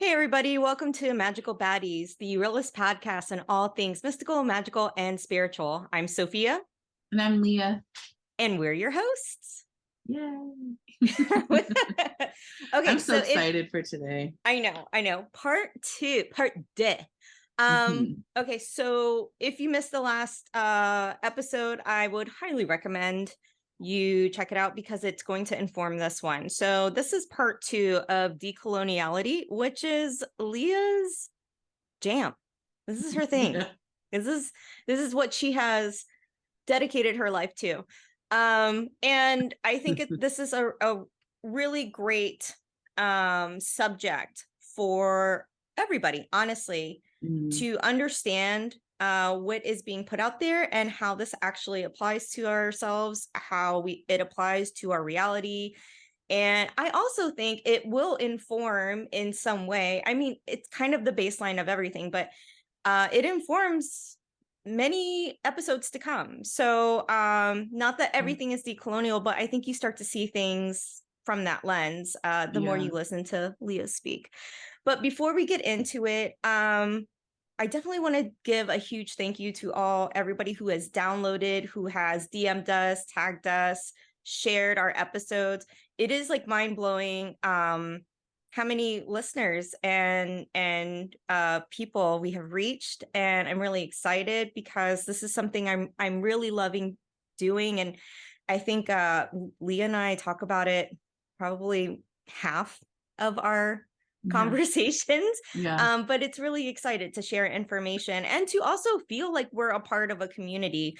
Hey, everybody. Welcome to Magical Baddies, the realist podcast on all things mystical, magical, and spiritual. I'm Sophia. And I'm Leah. And we're your hosts. Yay. Okay, I'm so excited for today. I know. Part D. Okay, so if you missed the last episode, I would highly recommend you check it out because it's going to inform this one. So this is part 2 of Decoloniality, which is Leah's jam. This is her thing. Yeah. This is what she has dedicated her life to. And I think this is a really great subject for everybody, honestly, to understand what is being put out there and how this actually applies to ourselves, how it applies to our reality. And I also think it will inform in some way. I mean, it's kind of the baseline of everything, but it informs many episodes to come. So not that everything is decolonial, but I think you start to see things from that lens the more you listen to Leah speak. But before we get into it, I definitely want to give a huge thank you to everybody who has downloaded, who has DM'd us, tagged us, shared our episodes. It is like mind-blowing how many listeners and people we have reached, and I'm really excited because this is something I'm really loving doing, and I think Leah and I talk about it probably half of our conversations. But it's really excited to share information and to also feel like we're a part of a community.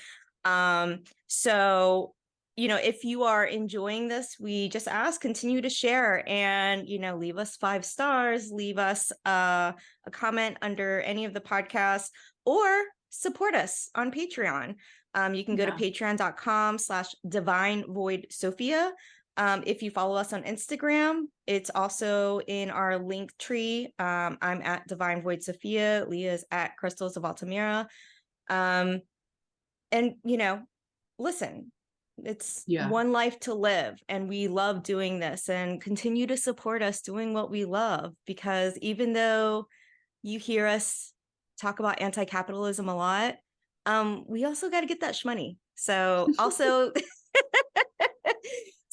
So if you are enjoying this, we just ask, continue to share and, leave us 5 stars, leave us a comment under any of the podcasts, or support us on Patreon. You can go to patreon.com/divinevoidsophia. If you follow us on Instagram, it's also in our link tree. I'm at Divine Void Sophia. Leah is at Crystals of Altamira. And, listen, it's one life to live, and we love doing this, and continue to support us doing what we love, because even though you hear us talk about anti-capitalism a lot, we also got to get that shmoney. So also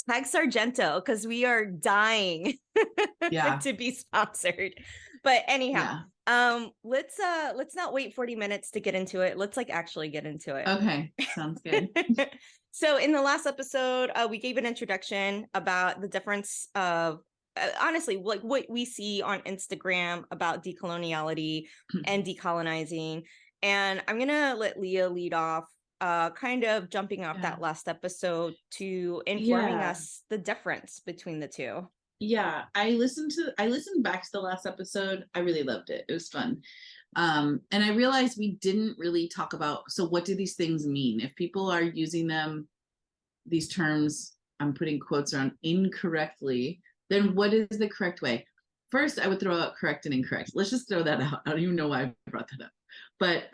tag Sargento, because we are dying to be sponsored. But anyhow, let's not wait 40 minutes to get into it. Let's actually get into it. Okay, sounds good. So in the last episode, we gave an introduction about the difference of honestly, like what we see on Instagram about decoloniality and decolonizing. And I'm gonna let Leah lead off, kind of jumping off that last episode to informing us the difference between the two. I listened back to the last episode. I really loved it. It was fun. And I realized we didn't really talk about, so what do these things mean? If people are using these terms, I'm putting quotes around, incorrectly, then what is the correct way? First, I would throw out correct and incorrect. Let's just throw that out. I don't even know why I brought that up. But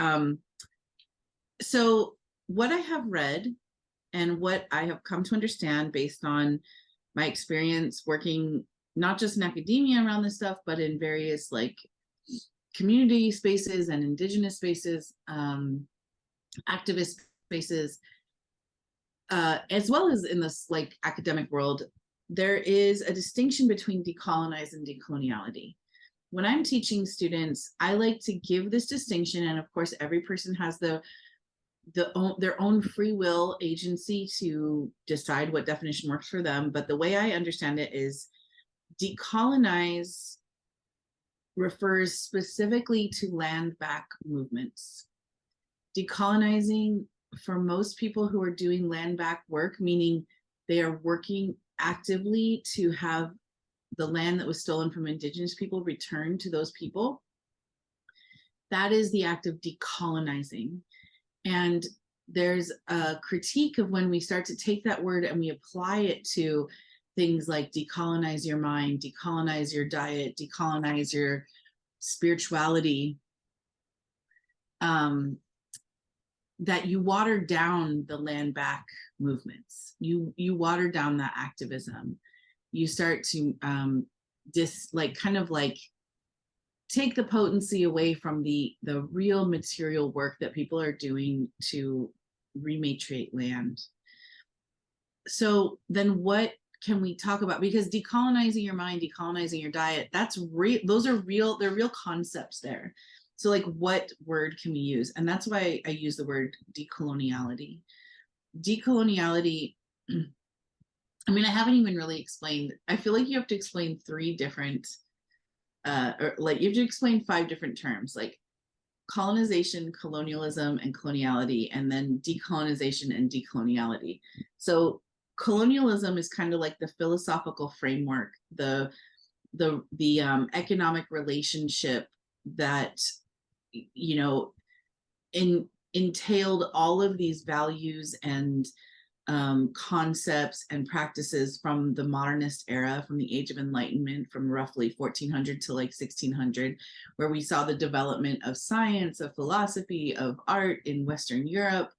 so what I have read and what I have come to understand based on my experience working not just in academia around this stuff, but in various community spaces and indigenous spaces, activist spaces, as well as in this academic world, there is a distinction between decolonize and decoloniality. When I'm teaching students, I like to give this distinction, and of course, every person has their own free will agency to decide what definition works for them. But the way I understand it is decolonize refers specifically to land back movements. Decolonizing, for most people who are doing land back work, meaning they are working actively to have the land that was stolen from Indigenous people returned to those people, that is the act of decolonizing. And there's a critique of when we start to take that word and we apply it to things like decolonize your mind, decolonize your diet, decolonize your spirituality, that you water down the land back movements. You water down that activism. You start to take the potency away from the real material work that people are doing to rematriate land. So then what can we talk about? Because decolonizing your mind, decolonizing your diet, that's real. Those are real, they're real concepts there. So like, what word can we use? And that's why I use the word decoloniality. Decoloniality, I mean, I haven't even really explained, I feel like you have to explain 3 different, or like you have to explain 5 different terms, like colonization, colonialism, and coloniality, and then decolonization and decoloniality. So colonialism is kind of like the philosophical framework, the economic relationship that, you know, entailed all of these values and concepts and practices from the modernist era, from the Age of Enlightenment, from roughly 1400 to like 1600, where we saw the development of science, of philosophy, of art in Western Europe.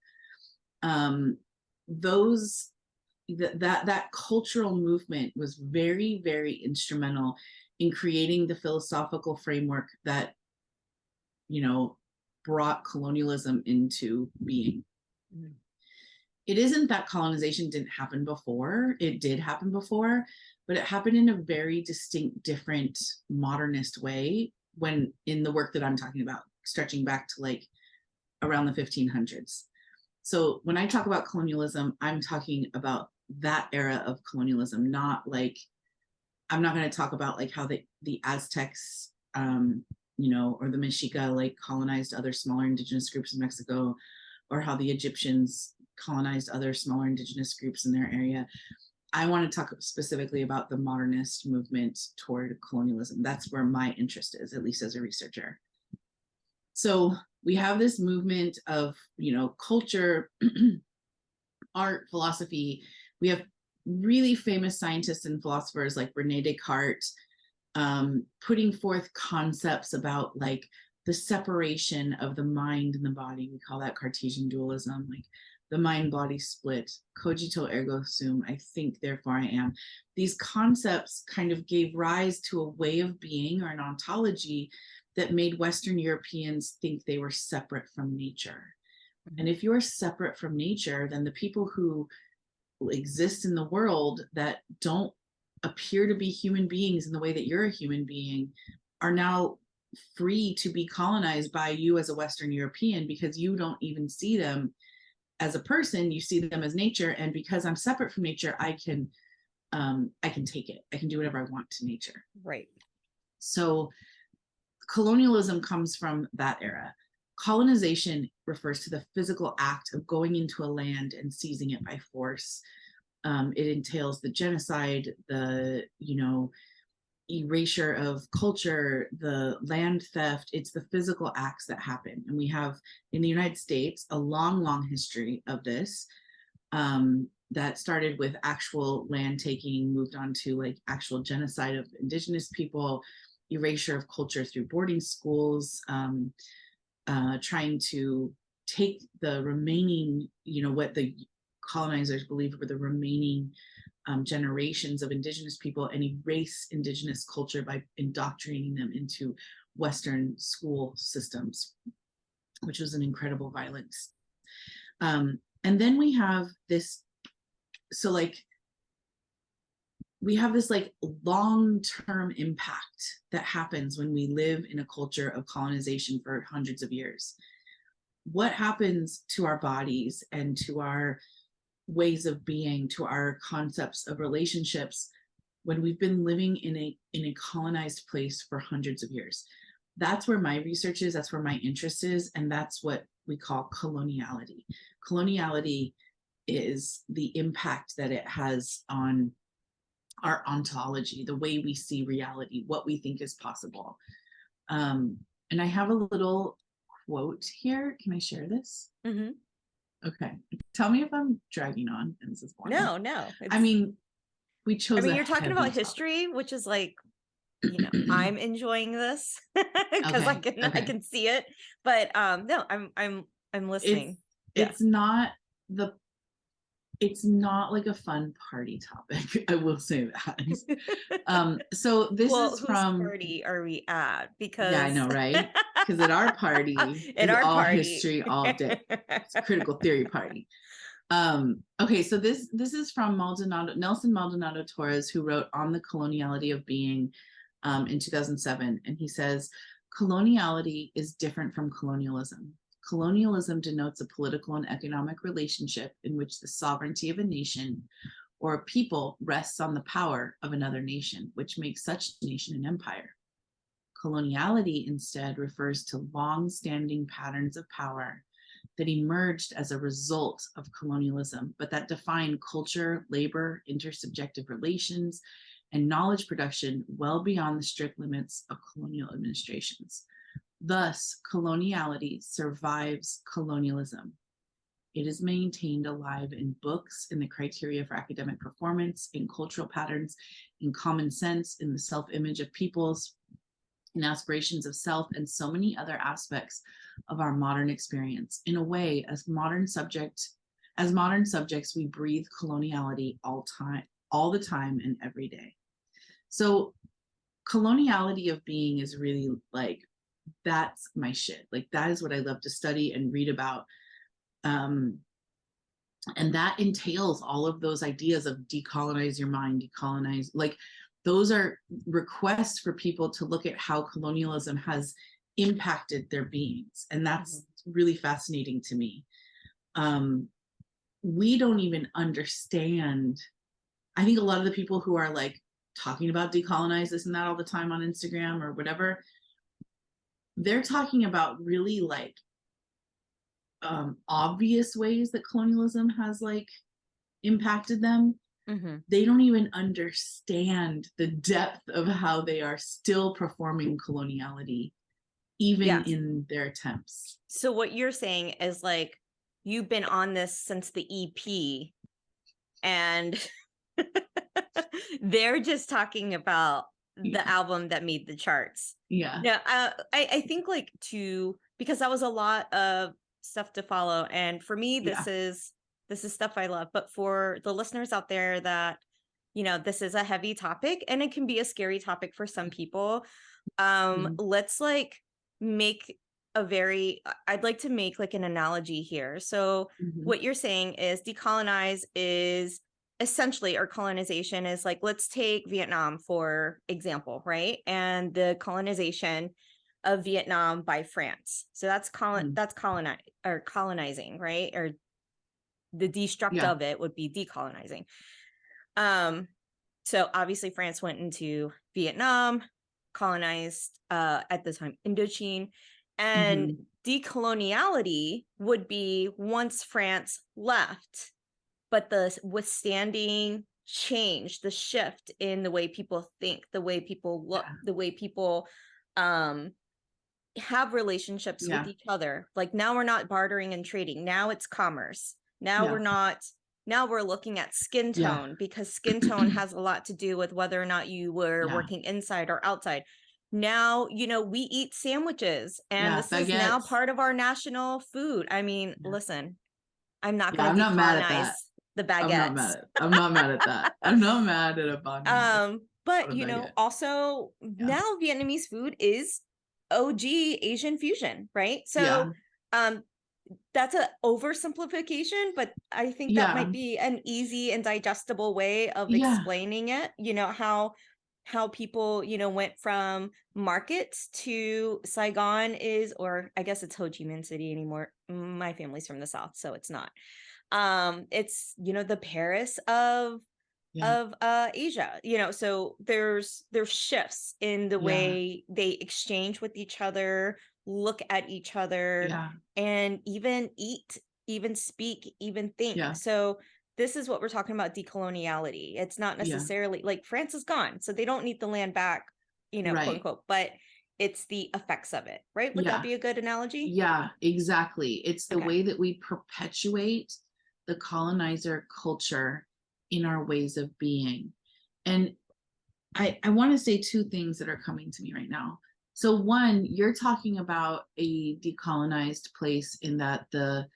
That cultural movement was very, very instrumental in creating the philosophical framework that, you know, brought colonialism into being. Mm. It isn't that colonization didn't happen before. It did happen before, but it happened in a very distinct, different modernist way, when in the work that I'm talking about, stretching back to like around the 1500s. So when I talk about colonialism, I'm talking about that era of colonialism, not like, I'm not going to talk about like how the Aztecs, you know, or the Mexica like colonized other smaller indigenous groups in Mexico, or how the Egyptians colonized other smaller indigenous groups in their area. I want to talk specifically about the modernist movement toward colonialism. That's where my interest is, at least as a researcher. So we have this movement of, you know, culture, art, philosophy. We have really famous scientists and philosophers like Rene Descartes, putting forth concepts about like the separation of the mind and the body. We call that Cartesian dualism, like the mind-body split, cogito ergo sum, I think, therefore I am. These concepts kind of gave rise to a way of being, or an ontology, that made Western Europeans think they were separate from nature. And if you're separate from nature, then the people who exist in the world that don't appear to be human beings in the way that you're a human being are now free to be colonized by you as a Western European, because you don't even see them as a person, you see them as nature. And because I'm separate from nature, I can take it. I can do whatever I want to nature. Right. So colonialism comes from that era. Colonization refers to the physical act of going into a land and seizing it by force. It entails the genocide, the, you know, erasure of culture, the land theft. It's the physical acts that happen. And we have in the United States a long, long history of this, that started with actual land taking, moved on to like actual genocide of indigenous people, erasure of culture through boarding schools, trying to take the remaining, you know, what the colonizers believed were the remaining generations of indigenous people, and erase indigenous culture by indoctrinating them into Western school systems, which was an incredible violence. And then we have this, so like, we have this like long-term impact that happens when we live in a culture of colonization for hundreds of years. What happens to our bodies and to our ways of being, to our concepts of relationships, when we've been living in a colonized place for hundreds of years? That's where my research is, that's where my interest is, and that's what we call coloniality. Coloniality is the impact that it has on our ontology, the way we see reality, what we think is possible. And I have a little quote here. Can I share this? Mm-hmm. Okay. Tell me if I'm dragging on and this is boring. No. I mean, we chose. I mean, you're talking about history, which is like, you know, I'm enjoying this because I can see it. But no, I'm listening. It's not the. it's not like a fun party topic. I will say that. So this Well, is whose from, party are we at? yeah, I Because know, right? Because at our party in is our all party. history all day. It's a critical theory party. Okay, so this is from Nelson Maldonado Torres, who wrote On the Coloniality of Being in 2007. And he says, coloniality is different from colonialism. Colonialism denotes a political and economic relationship in which the sovereignty of a nation or a people rests on the power of another nation, which makes such nation an empire. Coloniality instead refers to long-standing patterns of power that emerged as a result of colonialism, but that define culture, labor, intersubjective relations, and knowledge production well beyond the strict limits of colonial administrations. Thus, coloniality survives colonialism. It is maintained alive in books, in the criteria for academic performance, in cultural patterns, in common sense, in the self-image of peoples, in aspirations of self, and so many other aspects of our modern experience. In a way, as modern subjects, we breathe coloniality all the time and every day. So coloniality of being is really like, that's my shit. Like, that is what I love to study and read about. And that entails all of those ideas of decolonize your mind, decolonize, like those are requests for people to look at how colonialism has impacted their beings. And that's really fascinating to me. We don't even understand. I think a lot of the people who are like talking about decolonize this and that all the time on Instagram or whatever, they're talking about really like obvious ways that colonialism has like impacted them. They don't even understand the depth of how they are still performing coloniality, even in their attempts. So what you're saying is like, you've been on this since the EP, and they're just talking about the album that made the charts. Yeah. I think like because that was a lot of stuff to follow. And for me, this is stuff I love. But for the listeners out there that, you know, this is a heavy topic and it can be a scary topic for some people. Let's like I'd like to make like an analogy here. So what you're saying is decolonize is essentially, or colonization is like, let's take Vietnam for example, right? And the colonization of Vietnam by France. So that's colonizing, right? Or the destruct of it would be decolonizing. So obviously France went into Vietnam, colonized at the time Indochine, and decoloniality would be once France left, but the withstanding change, the shift in the way people think, the way people look, the way people have relationships with each other. Like now we're not bartering and trading. Now it's commerce. Now we're looking at skin tone, because skin tone has a lot to do with whether or not you were working inside or outside. Now, you know, we eat sandwiches, and this is now part of our national food. I mean, listen, I'm not going to decolonize the baguettes. I'm not mad at that. I'm not mad at a banh. But you know, also now Vietnamese food is OG Asian fusion, right? So that's an oversimplification, but I think that might be an easy and digestible way of explaining it. You know, how people, you know, went from markets to Saigon is, or I guess it's Ho Chi Minh City anymore. My family's from the South, so it's not. It's, you know, the Paris of Asia, you know, so there's shifts in the way they exchange with each other, look at each other, and even eat, even speak, even think. So this is what we're talking about, decoloniality. It's not necessarily like France is gone, so they don't need the land back, you know, quote unquote, but it's the effects of it, right? Would that be a good analogy? Yeah, exactly. It's the way that we perpetuate the colonizer culture in our ways of being. And I want to say two things that are coming to me right now. So one, you're talking about a decolonized place in that the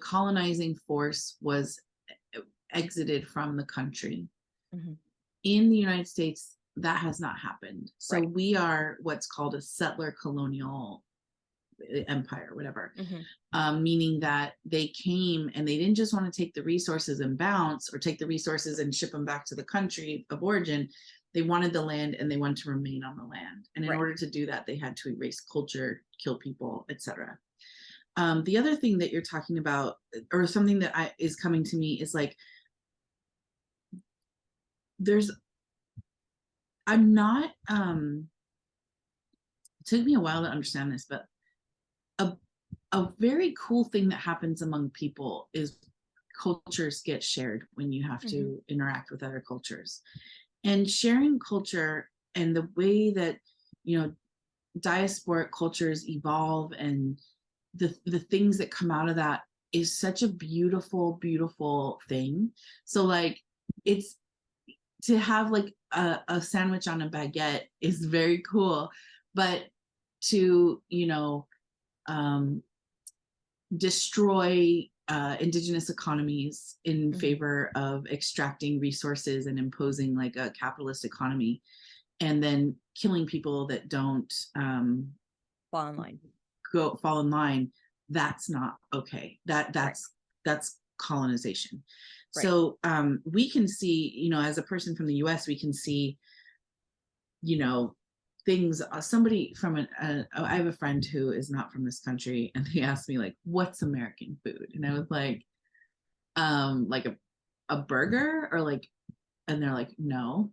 colonizing force was exited from the country. Mm-hmm. In the United States, that has not happened. So Right. we are what's called a settler colonial empire, whatever. Mm-hmm. Meaning that they came and they didn't just want to take the resources and bounce, or take the resources and ship them back to the country of origin. They wanted the land and they wanted to remain on the land. And in Right. order to do that, they had to erase culture, kill people, etc. The other thing that you're talking about, or something that is coming to me, is like, I'm not, it took me a while to understand this, but a very cool thing that happens among people is cultures get shared when you have to Mm-hmm. interact with other cultures. And sharing culture and the way that, diasporic cultures evolve, and the things that come out of that, is such a beautiful, beautiful thing. So like, it's to have like a sandwich on a baguette is very cool, but to, destroy indigenous economies in Mm-hmm. favor of extracting resources and imposing like a capitalist economy, and then killing people that don't Fall in line. fall in line, that's not okay. That's colonization. Right. So we can see, as a person from the US, we can see, things. Somebody from I have a friend who is not from this country, and they asked me like, what's American food? And I was like a burger, or like, and they're like, no,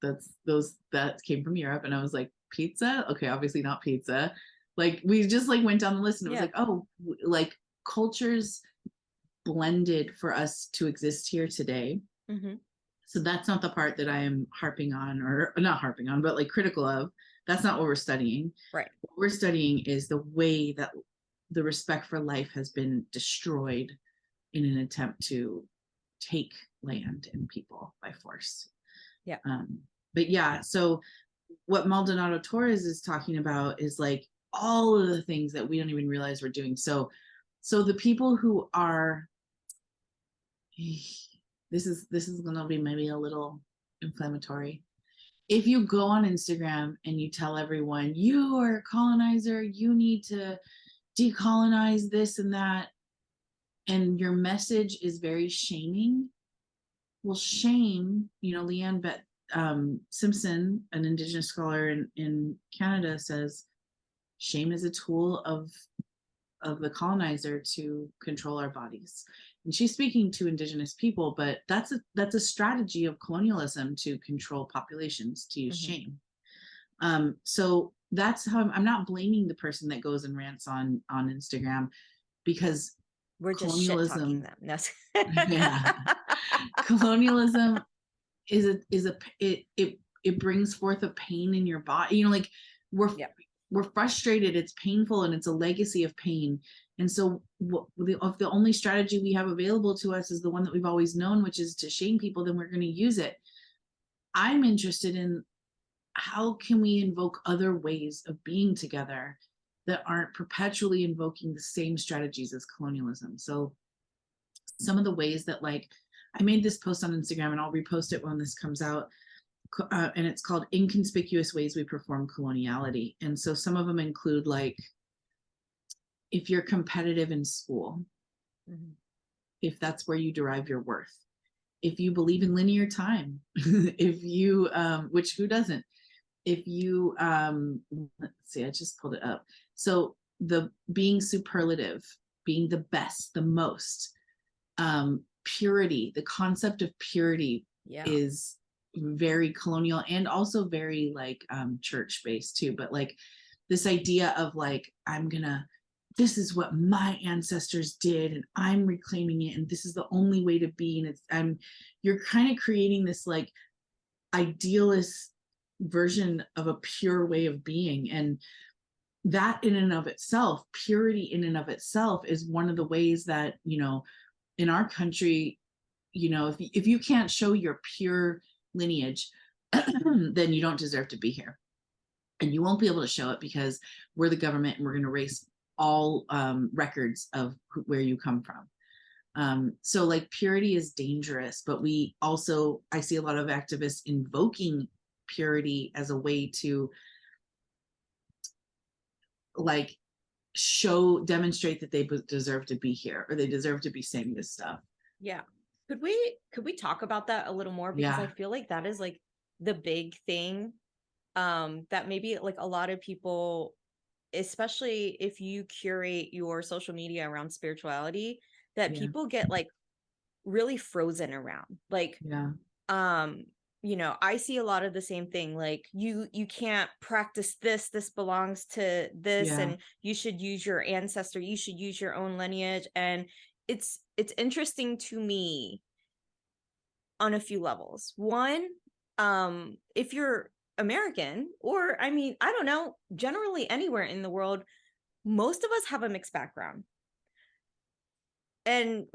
that came from Europe. And I was like, pizza? Okay, obviously not pizza. Like, we just like went down the list, and it was like, oh, like cultures blended for us to exist here today. Mm-hmm. So that's not the part that I am harping on, or not harping on, but like critical of. That's not what we're studying. Right. What we're studying is the way that the respect for life has been destroyed in an attempt to take land and people by force. Yeah. But yeah, so what Maldonado Torres is talking about is like all of the things that we don't even realize we're doing. So the people who are, this is gonna be maybe a little inflammatory. If you go on Instagram and you tell everyone you are a colonizer, you need to decolonize this and that, and your message is very shaming, well, shame, Leanne Simpson, an Indigenous scholar in Canada, says shame is a tool of the colonizer to control our bodies. And she's speaking to Indigenous people, but that's a strategy of colonialism, to control populations, to use shame. So that's how I'm not blaming the person that goes and rants on Instagram, because we're just shit talking them. No. Yeah, colonialism it brings forth a pain in your body. Like, we're frustrated, it's painful, and it's a legacy of pain. And so if the only strategy we have available to us is the one that we've always known, which is to shame people, then we're going to use it. I'm interested in how can we invoke other ways of being together that aren't perpetually invoking the same strategies as colonialism. So some of the ways that, like, I made this post on Instagram, and I'll repost it when this comes out, and it's called Inconspicuous Ways We Perform Coloniality. And so some of them include, like, if you're competitive in school, if that's where you derive your worth, if you believe in linear time, if you, which who doesn't, if you, let's see, I just pulled it up. So the being superlative, being the best, the most, purity, the concept of purity is very colonial, and also very like church based too. But like this idea of like, this is what my ancestors did, and I'm reclaiming it, and this is the only way to be. And you're kind of creating this like idealist version of a pure way of being. And that in and of itself, purity in and of itself, is one of the ways that, in our country, if you can't show your pure lineage, then you don't deserve to be here. And you won't be able to show it because we're the government, and we're going to erase all records of where you come from. So like purity is dangerous, but I see a lot of activists invoking purity as a way to like demonstrate that they deserve to be here, or they deserve to be saying this stuff. Yeah. Could we talk about that a little more? Because I feel like that is like the big thing, that maybe like a lot of people, especially if you curate your social media around spirituality, that people get like really frozen around. Like, you know, I see a lot of the same thing. Like you can't practice this belongs to this, and you should use your ancestor, you should use your own lineage. And it's interesting to me on a few levels. One, if you're American, or I mean, I don't know, generally anywhere in the world, most of us have a mixed background. And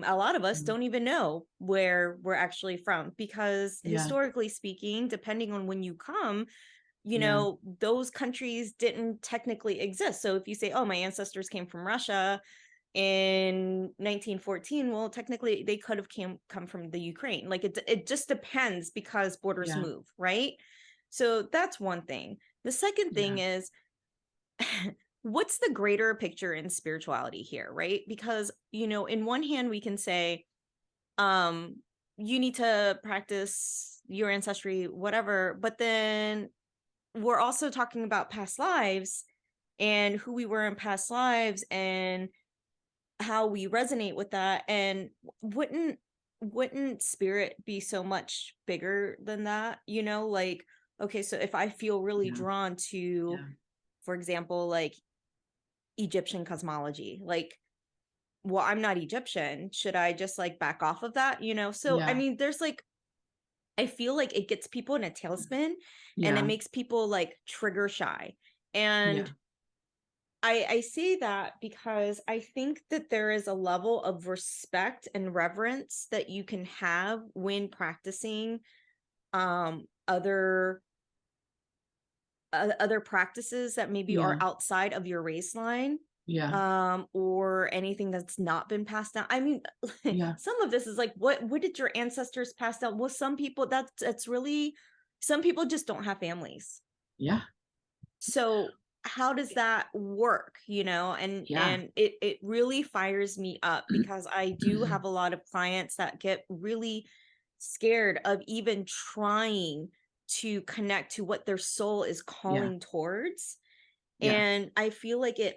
a lot of us don't even know where we're actually from, because historically speaking, depending on when you come, you know, those countries didn't technically exist. So if you say, oh, my ancestors came from Russia in 1914, well, technically they could have come from the Ukraine. Like it just depends, because borders move, right? So that's one thing. The second thing is, what's the greater picture in spirituality here, right? Because, you know, in one hand we can say, you need to practice your ancestry, whatever, but then we're also talking about past lives and who we were in past lives and how we resonate with that. And wouldn't spirit be so much bigger than that? You know, like, okay, so if I feel really drawn to, for example, like Egyptian cosmology, like, well, I'm not Egyptian, should I just like back off of that, you know? So I mean, there's like, I feel like it gets people in a tailspin, and it makes people like trigger shy. And I say that because I think that there is a level of respect and reverence that you can have when practicing other practices that maybe are outside of your race line, or anything that's not been passed down. I mean, some of this is like, what did your ancestors pass down? Well, some people, that's really, some people just don't have families. So how does that work, you know? And it really fires me up, because I do have a lot of clients that get really scared of even trying to connect to what their soul is calling towards. And I feel like it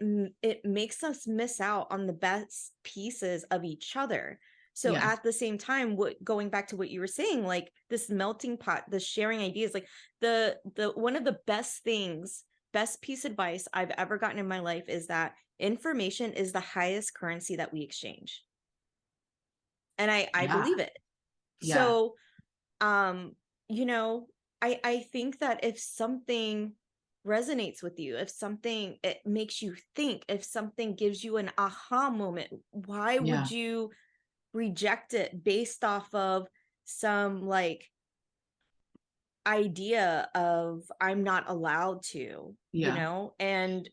makes us miss out on the best pieces of each other. So at the same time, going back to what you were saying, like this melting pot, the sharing ideas, like the one of the best piece of advice I've ever gotten in my life is that information is the highest currency that we exchange. And I believe it. So, you know, I think that if something resonates with you, if something, it makes you think, if something gives you an aha moment, why would you reject it based off of some like idea of I'm not allowed to, you know? And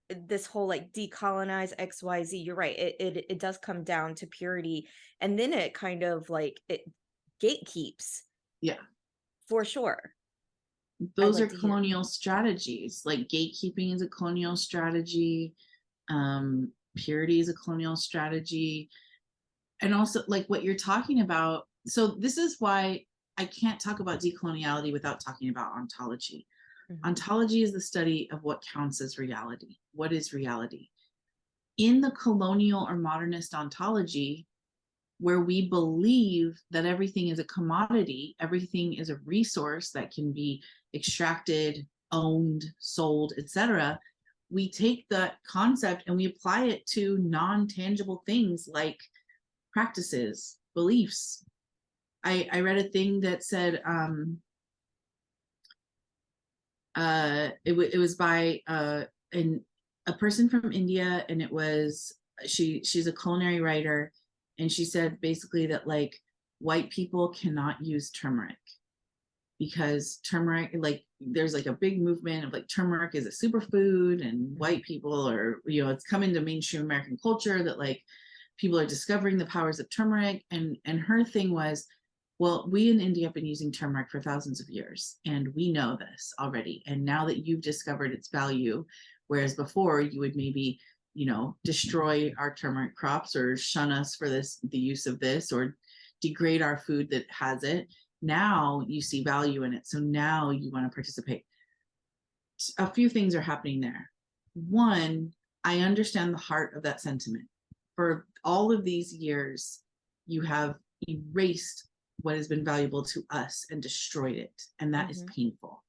this whole like decolonize XYZ, you're right, it does come down to purity, and then it kind of like it gatekeeps, for sure. Those are colonial strategies. Like gatekeeping is a colonial strategy, purity is a colonial strategy, and also like what you're talking about. So this is why I can't talk about decoloniality without talking about ontology. Ontology is the study of what counts as reality. What is reality? In the colonial or modernist ontology, where we believe that everything is a commodity, everything is a resource that can be extracted, owned, sold, etc., we take that concept and we apply it to non-tangible things like practices, beliefs. I read a thing that said it was by a person from India, and it was she's a culinary writer, and she said basically that like white people cannot use turmeric because turmeric, like there's like a big movement of like turmeric is a superfood, and white people are, you know, it's come into mainstream American culture that like people are discovering the powers of turmeric. And her thing was, well, we in India have been using turmeric for thousands of years, and we know this already. And now that you've discovered its value, whereas before you would maybe, destroy our turmeric crops or shun us for the use of this, or degrade our food that has it. Now you see value in it. So now you want to participate. A few things are happening there. One, I understand the heart of that sentiment. For all of these years, you have erased what has been valuable to us and destroyed it. And that is painful.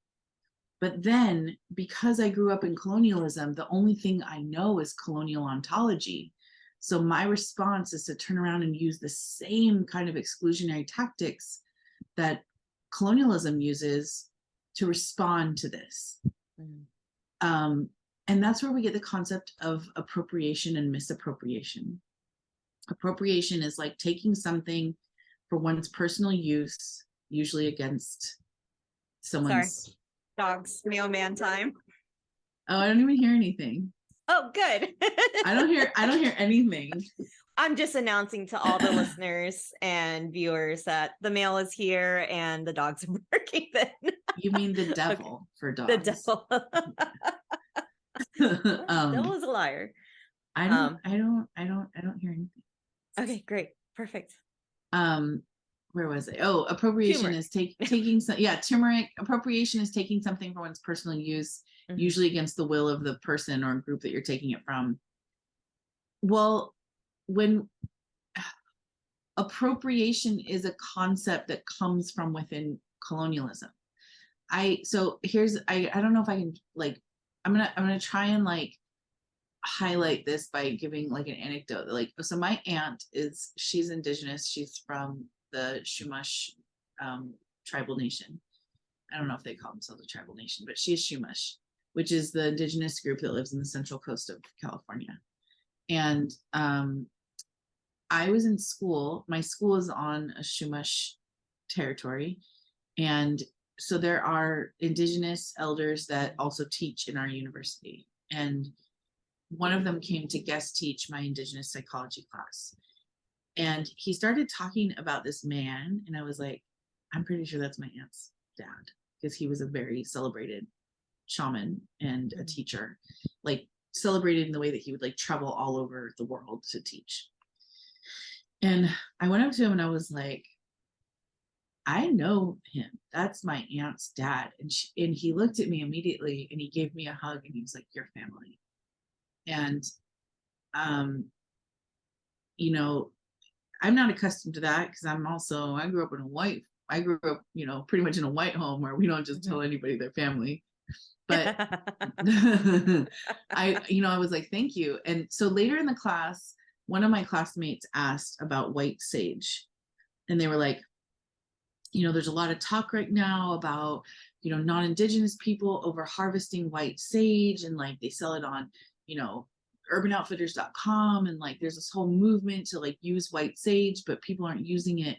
But then, because I grew up in colonialism, the only thing I know is colonial ontology. So my response is to turn around and use the same kind of exclusionary tactics that colonialism uses to respond to this. And that's where we get the concept of appropriation and misappropriation. Appropriation is like taking something for one's personal use, usually against someone's... Sorry. Dogs, mailman time. Oh, I don't even hear anything. Oh, good. I don't hear anything. I'm just announcing to all the listeners and viewers that the mail is here and the dogs are barking. Then you mean the devil for dogs? The devil. The devil is a liar. I don't hear anything. Okay, great, perfect. Where was it? Oh, appropriation turmeric. Is taking some. Yeah, turmeric. Appropriation is taking something for one's personal use, usually against the will of the person or group that you're taking it from. Well, when appropriation is a concept that comes from within colonialism. I don't know if I can I'm gonna try and highlight this by giving an anecdote. So my aunt she's Indigenous. She's from the Chumash tribal nation. I don't know if they call themselves a tribal nation, but she is Chumash, which is the Indigenous group that lives in the central coast of California. And I was in school. My school is on a Chumash territory. And so there are Indigenous elders that also teach in our university. And one of them came to guest teach my Indigenous psychology class. And he started talking about this man. And I was like, I'm pretty sure that's my aunt's dad, because he was a very celebrated shaman and a teacher, celebrated in the way that he would travel all over the world to teach. And I went up to him and I was like, I know him. That's my aunt's dad. And he looked at me immediately and he gave me a hug and he was like, your family. And, I'm not accustomed to that because I grew up pretty much in a white home where we don't just tell anybody their family. But I was like, thank you. And so later in the class, one of my classmates asked about white sage. And they were like, there's a lot of talk right now about, non-Indigenous people over harvesting white sage, and they sell it on, urbanoutfitters.com. And there's this whole movement to use white sage, but people aren't using it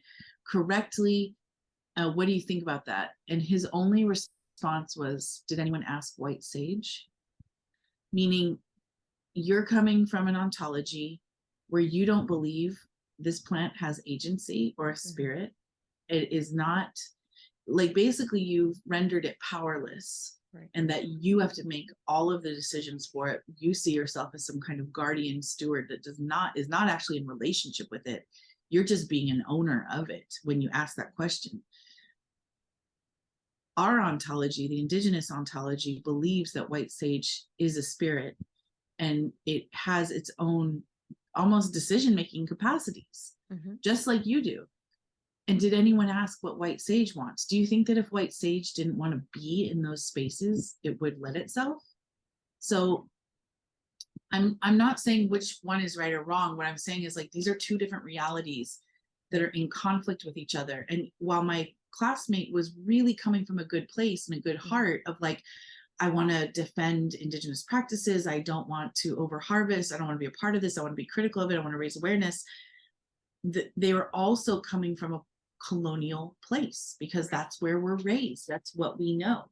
correctly. What do you think about that? And his only response was, did anyone ask white sage? Meaning, you're coming from an ontology where you don't believe this plant has agency or a spirit. It is not basically you've rendered it powerless. Right. And that you have to make all of the decisions for it. You see yourself as some kind of guardian steward that is not actually in relationship with it. You're just being an owner of it when you ask that question. Our ontology, the Indigenous ontology, believes that white sage is a spirit and it has its own almost decision-making capacities, just like you do. And did anyone ask what white sage wants? Do you think that if white sage didn't want to be in those spaces, it would let itself? So I'm not saying which one is right or wrong. What I'm saying is these are two different realities that are in conflict with each other. And while my classmate was really coming from a good place and a good heart of I want to defend Indigenous practices. I don't want to overharvest. I don't want to be a part of this. I want to be critical of it. I want to raise awareness. They were also coming from a colonial place because that's where we're raised. That's what we know.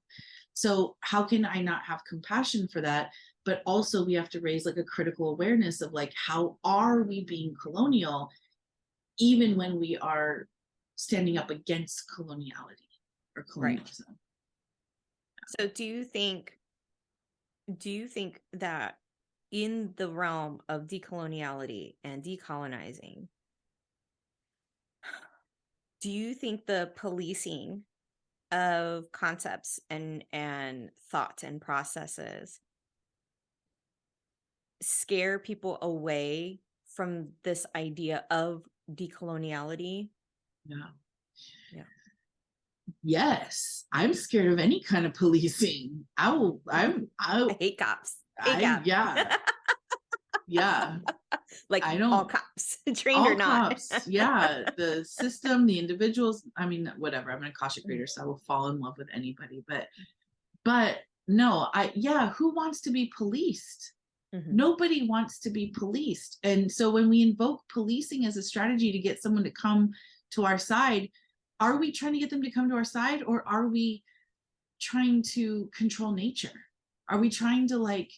So how can I not have compassion for that? but also we have to raise like a critical awareness of like, how are we being colonial, even when we are standing up against coloniality or colonialism. So do you think that in the realm of decoloniality and decolonizing, do you think the policing of concepts and thoughts and processes scare people away from this idea of decoloniality? Yeah. Yeah. Yes, I'm scared of any kind of policing. I hate cops. Yeah. Yeah. Like I don't, all cops, trained or all not. cops. Yeah. The system, the individuals, I mean, whatever. I'm an Akashic reader, so I will fall in love with anybody. But no, who wants to be policed? Mhm. Nobody wants to be policed. And so when we invoke policing as a strategy to get someone to come to our side, are we trying to get them to come to our side, or are we trying to control nature? Are we trying to like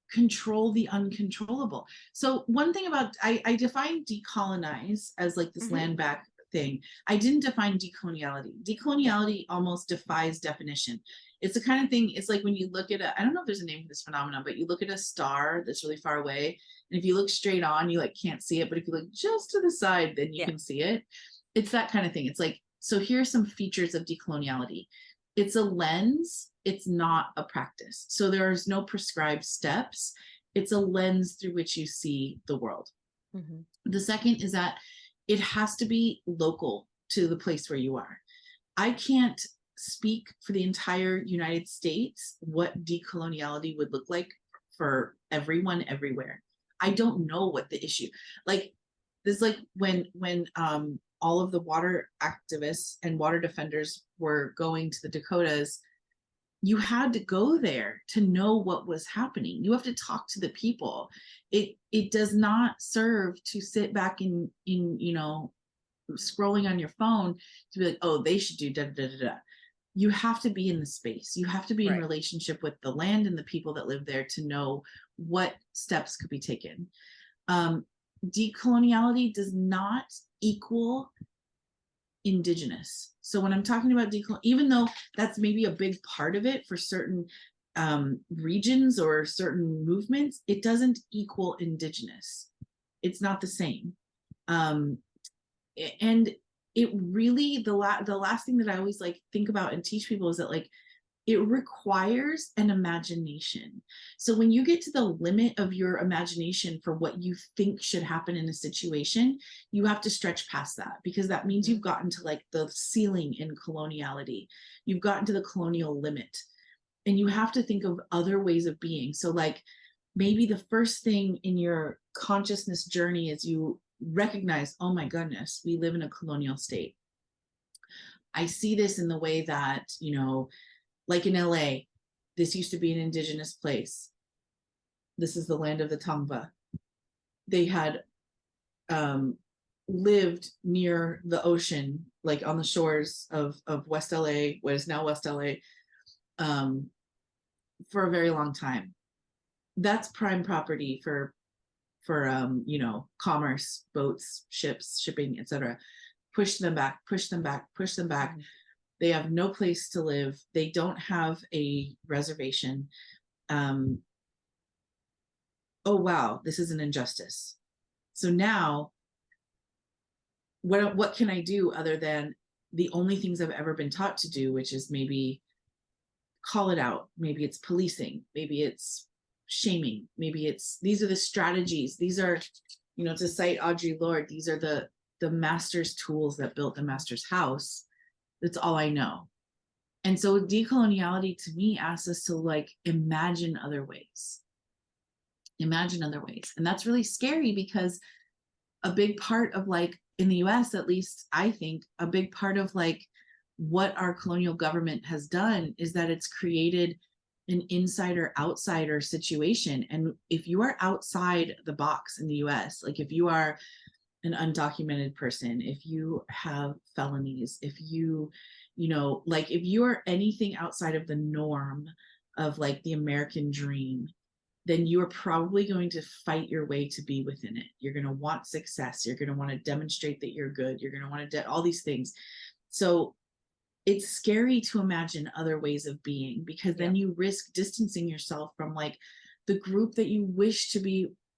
control the uncontrollable? So one thing about, I define decolonize as like this land back thing. I didn't define decoloniality. Decoloniality almost defies definition. It's the kind of thing, it's like when you look at I don't know if there's a name for this phenomenon, but you look at a star that's really far away, and if you look straight on, you like can't see it, but if you look just to the side, then you can see it. It's that kind of thing. It's like, so here are some features of decoloniality. It's a lens, it's not a practice. So there's no prescribed steps. It's a lens through which you see the world. The second is that it has to be local to the place where you are. I can't speak for the entire United States what decoloniality would look like for everyone everywhere. I don't know what the issue, like this, like when all of the water activists and water defenders were going to the Dakotas, you had to go there to know what was happening. You have to talk to the people. It does not serve to sit back in scrolling on your phone to be like, oh, they should do da da da da. You have to be in the space. You have to be in relationship with the land and the people that live there to know what steps could be taken. Decoloniality does not equal Indigenous. So when I'm talking about even though that's maybe a big part of it for certain regions or certain movements, it doesn't equal Indigenous. It's not the same. And it really, the last thing that I always like think about and teach people is that like, it requires an imagination. So when you get to the limit of your imagination for what you think should happen in a situation, you have to stretch past that, because that means you've gotten to like the ceiling in coloniality. You've gotten to the colonial limit, and you have to think of other ways of being. So like maybe the first thing in your consciousness journey is you recognize, oh my goodness, we live in a colonial state. I see this in the way that, like in LA, this used to be an Indigenous place. This is the land of the Tongva. They had lived near the ocean, like on the shores of West LA, what is now West LA, for a very long time. That's prime property for commerce, boats, ships, shipping, etc. Push them back, push them back, push them back. They have no place to live. They don't have a reservation. Oh, wow, this is an injustice. So now, what can I do other than the only things I've ever been taught to do, which is maybe call it out. Maybe it's policing. Maybe it's shaming. Maybe it's, these are the strategies. These are, to cite Audre Lorde, these are the master's tools that built the master's house. That's all I know. And so decoloniality to me asks us to like imagine other ways. Imagine other ways. And that's really scary, because a big part of like in the US, at least I think a big part of like what our colonial government has done is that it's created an insider outsider situation. And if you are outside the box in the US, like if you are an undocumented person, if you have felonies, if you if you are anything outside of the norm of like the American dream, then you are probably going to fight your way to be within it. You're going to want success. You're going to want to demonstrate that you're good. You're going to want to all these things. So it's scary to imagine other ways of being, because then you risk distancing yourself from like the group that you wish to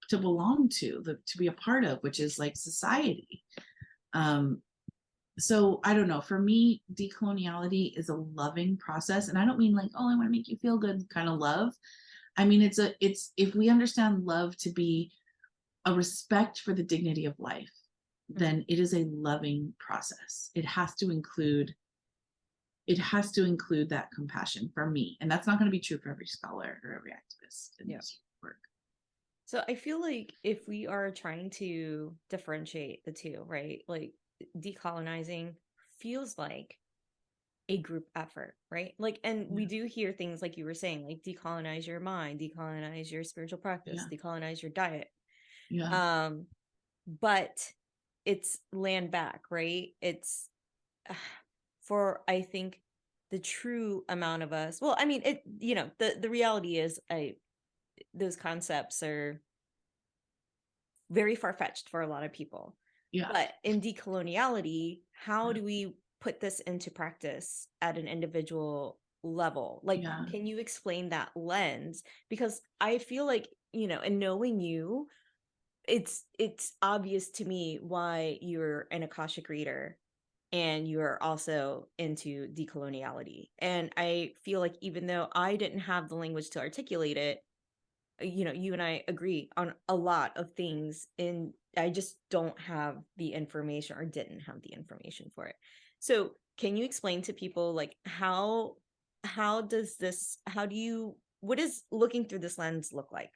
belong to be a part of, which is like society. So I don't know, for me, decoloniality is a loving process. And I don't mean like, oh, I want to make you feel good kind of love. I mean, it's if we understand love to be a respect for the dignity of life, then it is a loving process. It has to include that compassion for me. And that's not going to be true for every scholar or every activist in this work. So I feel like if we are trying to differentiate the two, right? Like decolonizing feels like a group effort, right? Like, and we do hear things like you were saying, like decolonize your mind, decolonize your spiritual practice, decolonize your diet. But it's land back, right? It's for, I think, the true amount of us. Well, I mean, it, you know, the reality is those concepts are very far-fetched for a lot of people. But in decoloniality, how do we put this into practice at an individual level? Like, can you explain that lens? Because I feel like, you know, in knowing you, it's obvious to me why you're an Akashic reader and you're also into decoloniality. And I feel like even though I didn't have the language to articulate it, you know, you and I agree on a lot of things, and I just don't have the information, or didn't have the information for it. So can you explain to people like how does this, what does looking through this lens look like?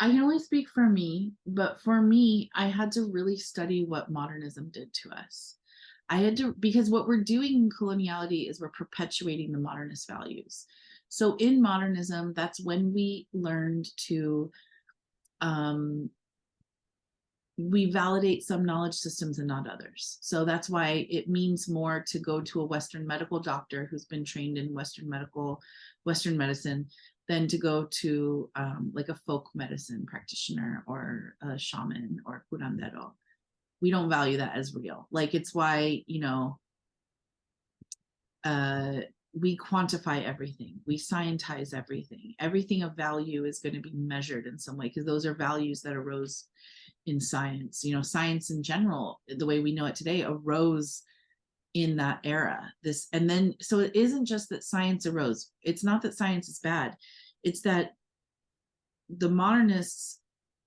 I can only speak for me, but for me, I had to really study what modernism did to us. I had to, because what we're doing in coloniality is we're perpetuating the modernist values. So in modernism, that's when we learned to, we validate some knowledge systems and not others. So that's why it means more to go to a Western medical doctor who's been trained in Western medicine, than to go to like a folk medicine practitioner or a shaman or curandero. We don't value that as real. Like, it's why, you know, we quantify everything. We scientize everything. Everything of value is going to be measured in some way, because those are values that arose in science. You know, science in general, the way we know it today, arose in that era. And then, so it isn't just that science arose. It's not that science is bad. It's that the modernists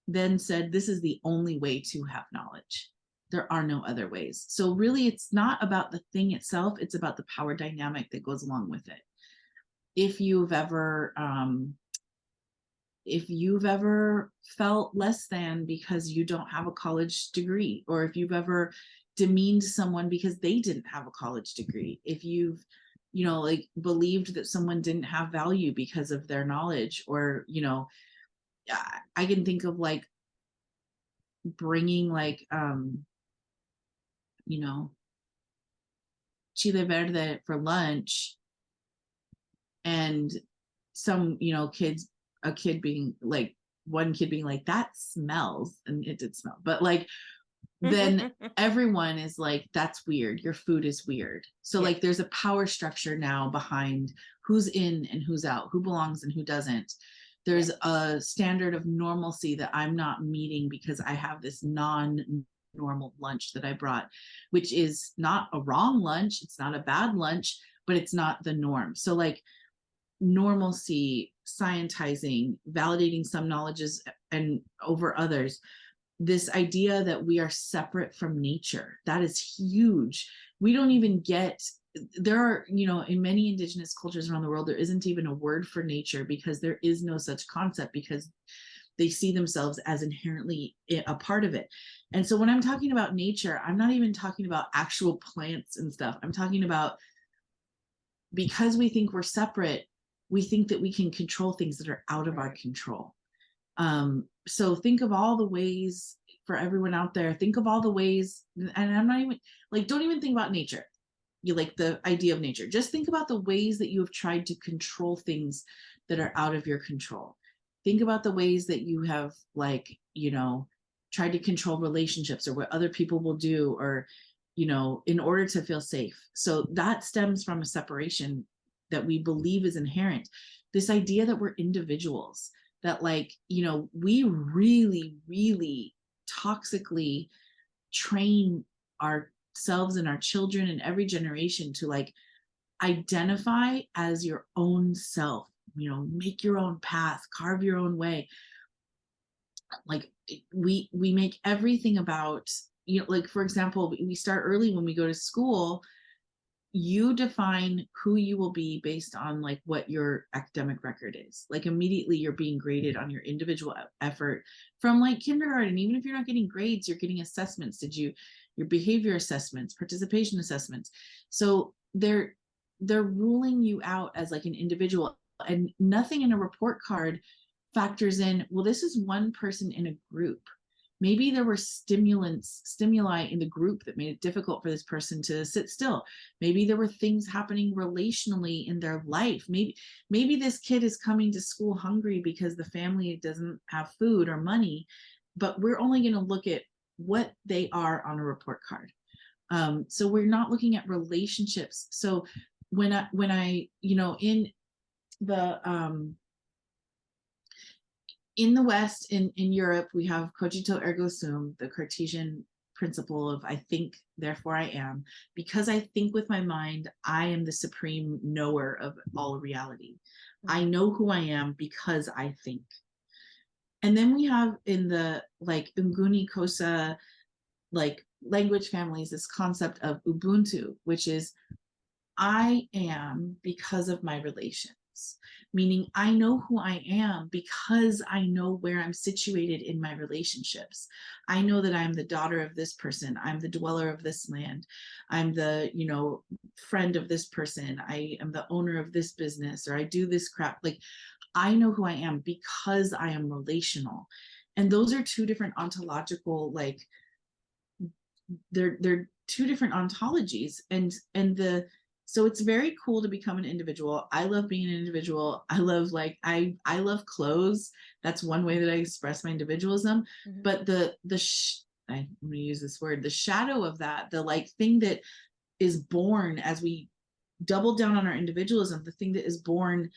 then said, this is the only way to have knowledge. There are no other ways. So really, it's not about the thing itself. It's about the power dynamic that goes along with it. If you've ever felt less than because you don't have a college degree, or if you've ever demeaned someone because they didn't have a college degree, if you've, you know, like believed that someone didn't have value because of their knowledge, or, you know, I can think of like bringing like, you know, chile verde for lunch, and some, you know, one kid being like, that smells, and it did smell, but like, then everyone is like, that's weird, your food is weird. So like, there's a power structure now behind who's in and who's out, who belongs and who doesn't. There's a standard of normalcy that I'm not meeting because I have this non-normal lunch that I brought, which is not a wrong lunch, it's not a bad lunch, but it's not the norm. So like, normalcy, scientizing, validating some knowledges and over others, this idea that we are separate from nature, that is huge. We don't even get, there are, you know, in many indigenous cultures around the world, there isn't even a word for nature, because there is no such concept, because they see themselves as inherently a part of it. And so when I'm talking about nature, I'm not even talking about actual plants and stuff. I'm talking about, because we think we're separate, we think that we can control things that are out of our control. So think of all the ways, for everyone out there, think of all the ways, and I'm not even like, don't even think about nature. you like the idea of nature. Just think about the ways that you have tried to control things that are out of your control. Think about the ways that you have, like, tried to control relationships or what other people will do, or, in order to feel safe. So that stems from a separation that we believe is inherent. This idea that we're individuals, that, like, we really, really toxically train ourselves and our children and every generation to, like, identify as your own self, make your own path, carve your own way. Like, we make everything about, like, for example, we start early when we go to school. You define who you will be based on, like, what your academic record is. Like, immediately you're being graded on your individual effort from, like, kindergarten. Even if you're not getting grades, you're getting assessments. Your behavior assessments, participation assessments. So they're ruling you out as, like, an individual, and nothing in a report card factors in, well, this is one person in a group. Maybe there were stimuli in the group that made it difficult for this person to sit still. Maybe there were things happening relationally in their life. Maybe this kid is coming to school hungry because the family doesn't have food or money, but we're only going to look at what they are on a report card. So we're not looking at relationships. So when I in the West, in Europe, we have cogito ergo sum, the Cartesian principle of I think, therefore I am. Because I think with my mind, I am the supreme knower of all reality. I know who I am because I think. And then we have in the, like, Nguni Kosa, like, language families, this concept of Ubuntu, which is I am because of my relations. Meaning I know who I am because I know where I'm situated in my relationships. I know that I'm the daughter of this person. I'm the dweller of this land. I'm the, friend of this person. I am the owner of this business, or I do this crap. Like, I know who I am because I am relational. And those are two different ontological, like, they're two different ontologies. So it's very cool to become an individual. I love being an individual. I love, like, I love clothes. That's one way that I express my individualism. Mm-hmm. But I'm going to use this word, the shadow of that, the, like, thing that is born as we double down on our individualism, the thing that is born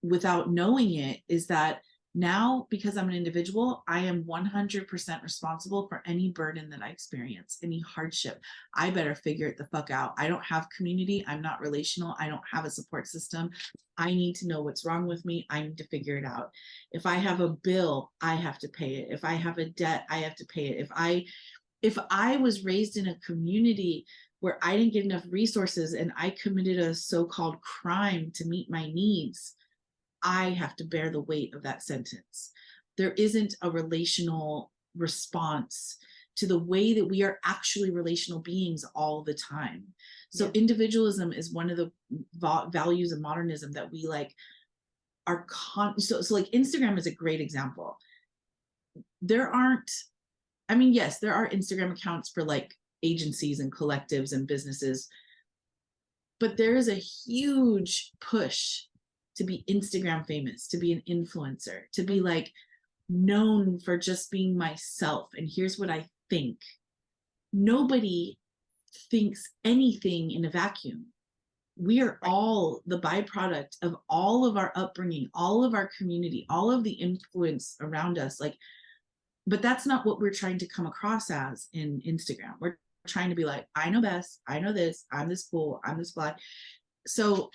without knowing it, is that now, because I'm an individual, I am 100% responsible for any burden that I experience, any hardship. I better figure it the fuck out. I don't have community. I'm not relational. I don't have a support system. I need to know what's wrong with me. I need to figure it out. If I have a bill, I have to pay it. If I have a debt, I have to pay it. If I was raised in a community where I didn't get enough resources and I committed a so-called crime to meet my needs, I have to bear the weight of that sentence. There isn't a relational response to the way that we are actually relational beings all the time. So individualism is one of the values of modernism that we, like, are so like, Instagram is a great example. Yes, there are Instagram accounts for, like, agencies and collectives and businesses, but there is a huge push to be Instagram famous, to be an influencer, to be, like, known for just being myself. And here's what I think. Nobody thinks anything in a vacuum. We are all the byproduct of all of our upbringing, all of our community, all of the influence around us. Like, but that's not what we're trying to come across as in Instagram. We're trying to be like, I know best. I know this. I'm this cool. I'm this black. So,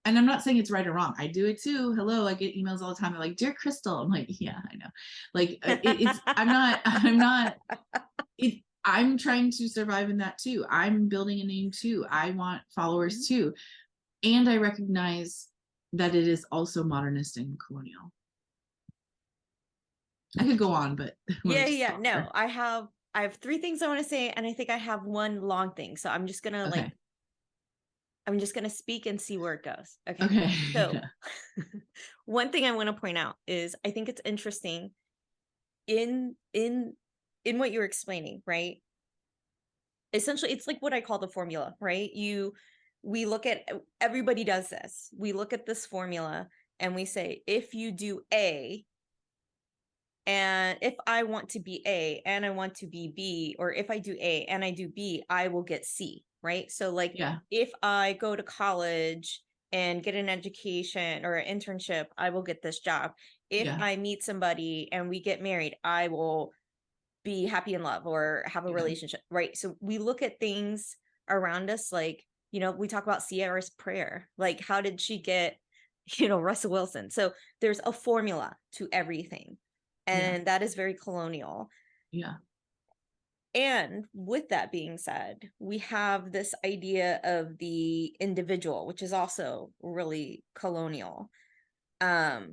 and I'm not saying it's right or wrong. I do it too. Hello, I get emails all the time. They're like, "Dear Crystal." I'm like, yeah, I know. Like, I'm trying to survive in that too. I'm building a name too. I want followers too. And I recognize that it is also modernist and colonial. I could go on, but yeah. No, I have 3 things I want to say, and I think I have one long thing. So I'm just gonna I'm just going to speak and see where it goes. Okay. So one thing I want to point out is I think it's interesting in what you're explaining, right? essentially, it's like what I call the formula, right? We look at, everybody does this. We look at this formula and we say, if you do A, and if I want to be A and I want to be B, or if I do A and I do B, I will get C, right? So like, Yeah. if I go to college and get an education or an internship, I will get this job. If Yeah. I meet somebody and we get married, I will be happy in love or have a Yeah. relationship, right? So we look at things around us, like, you know, we talk about Sierra's prayer, like, how did she get, you know, Russell Wilson? So there's a formula to everything, and that is very colonial. Yeah. And with that being said, we have this idea of the individual, which is also really colonial. But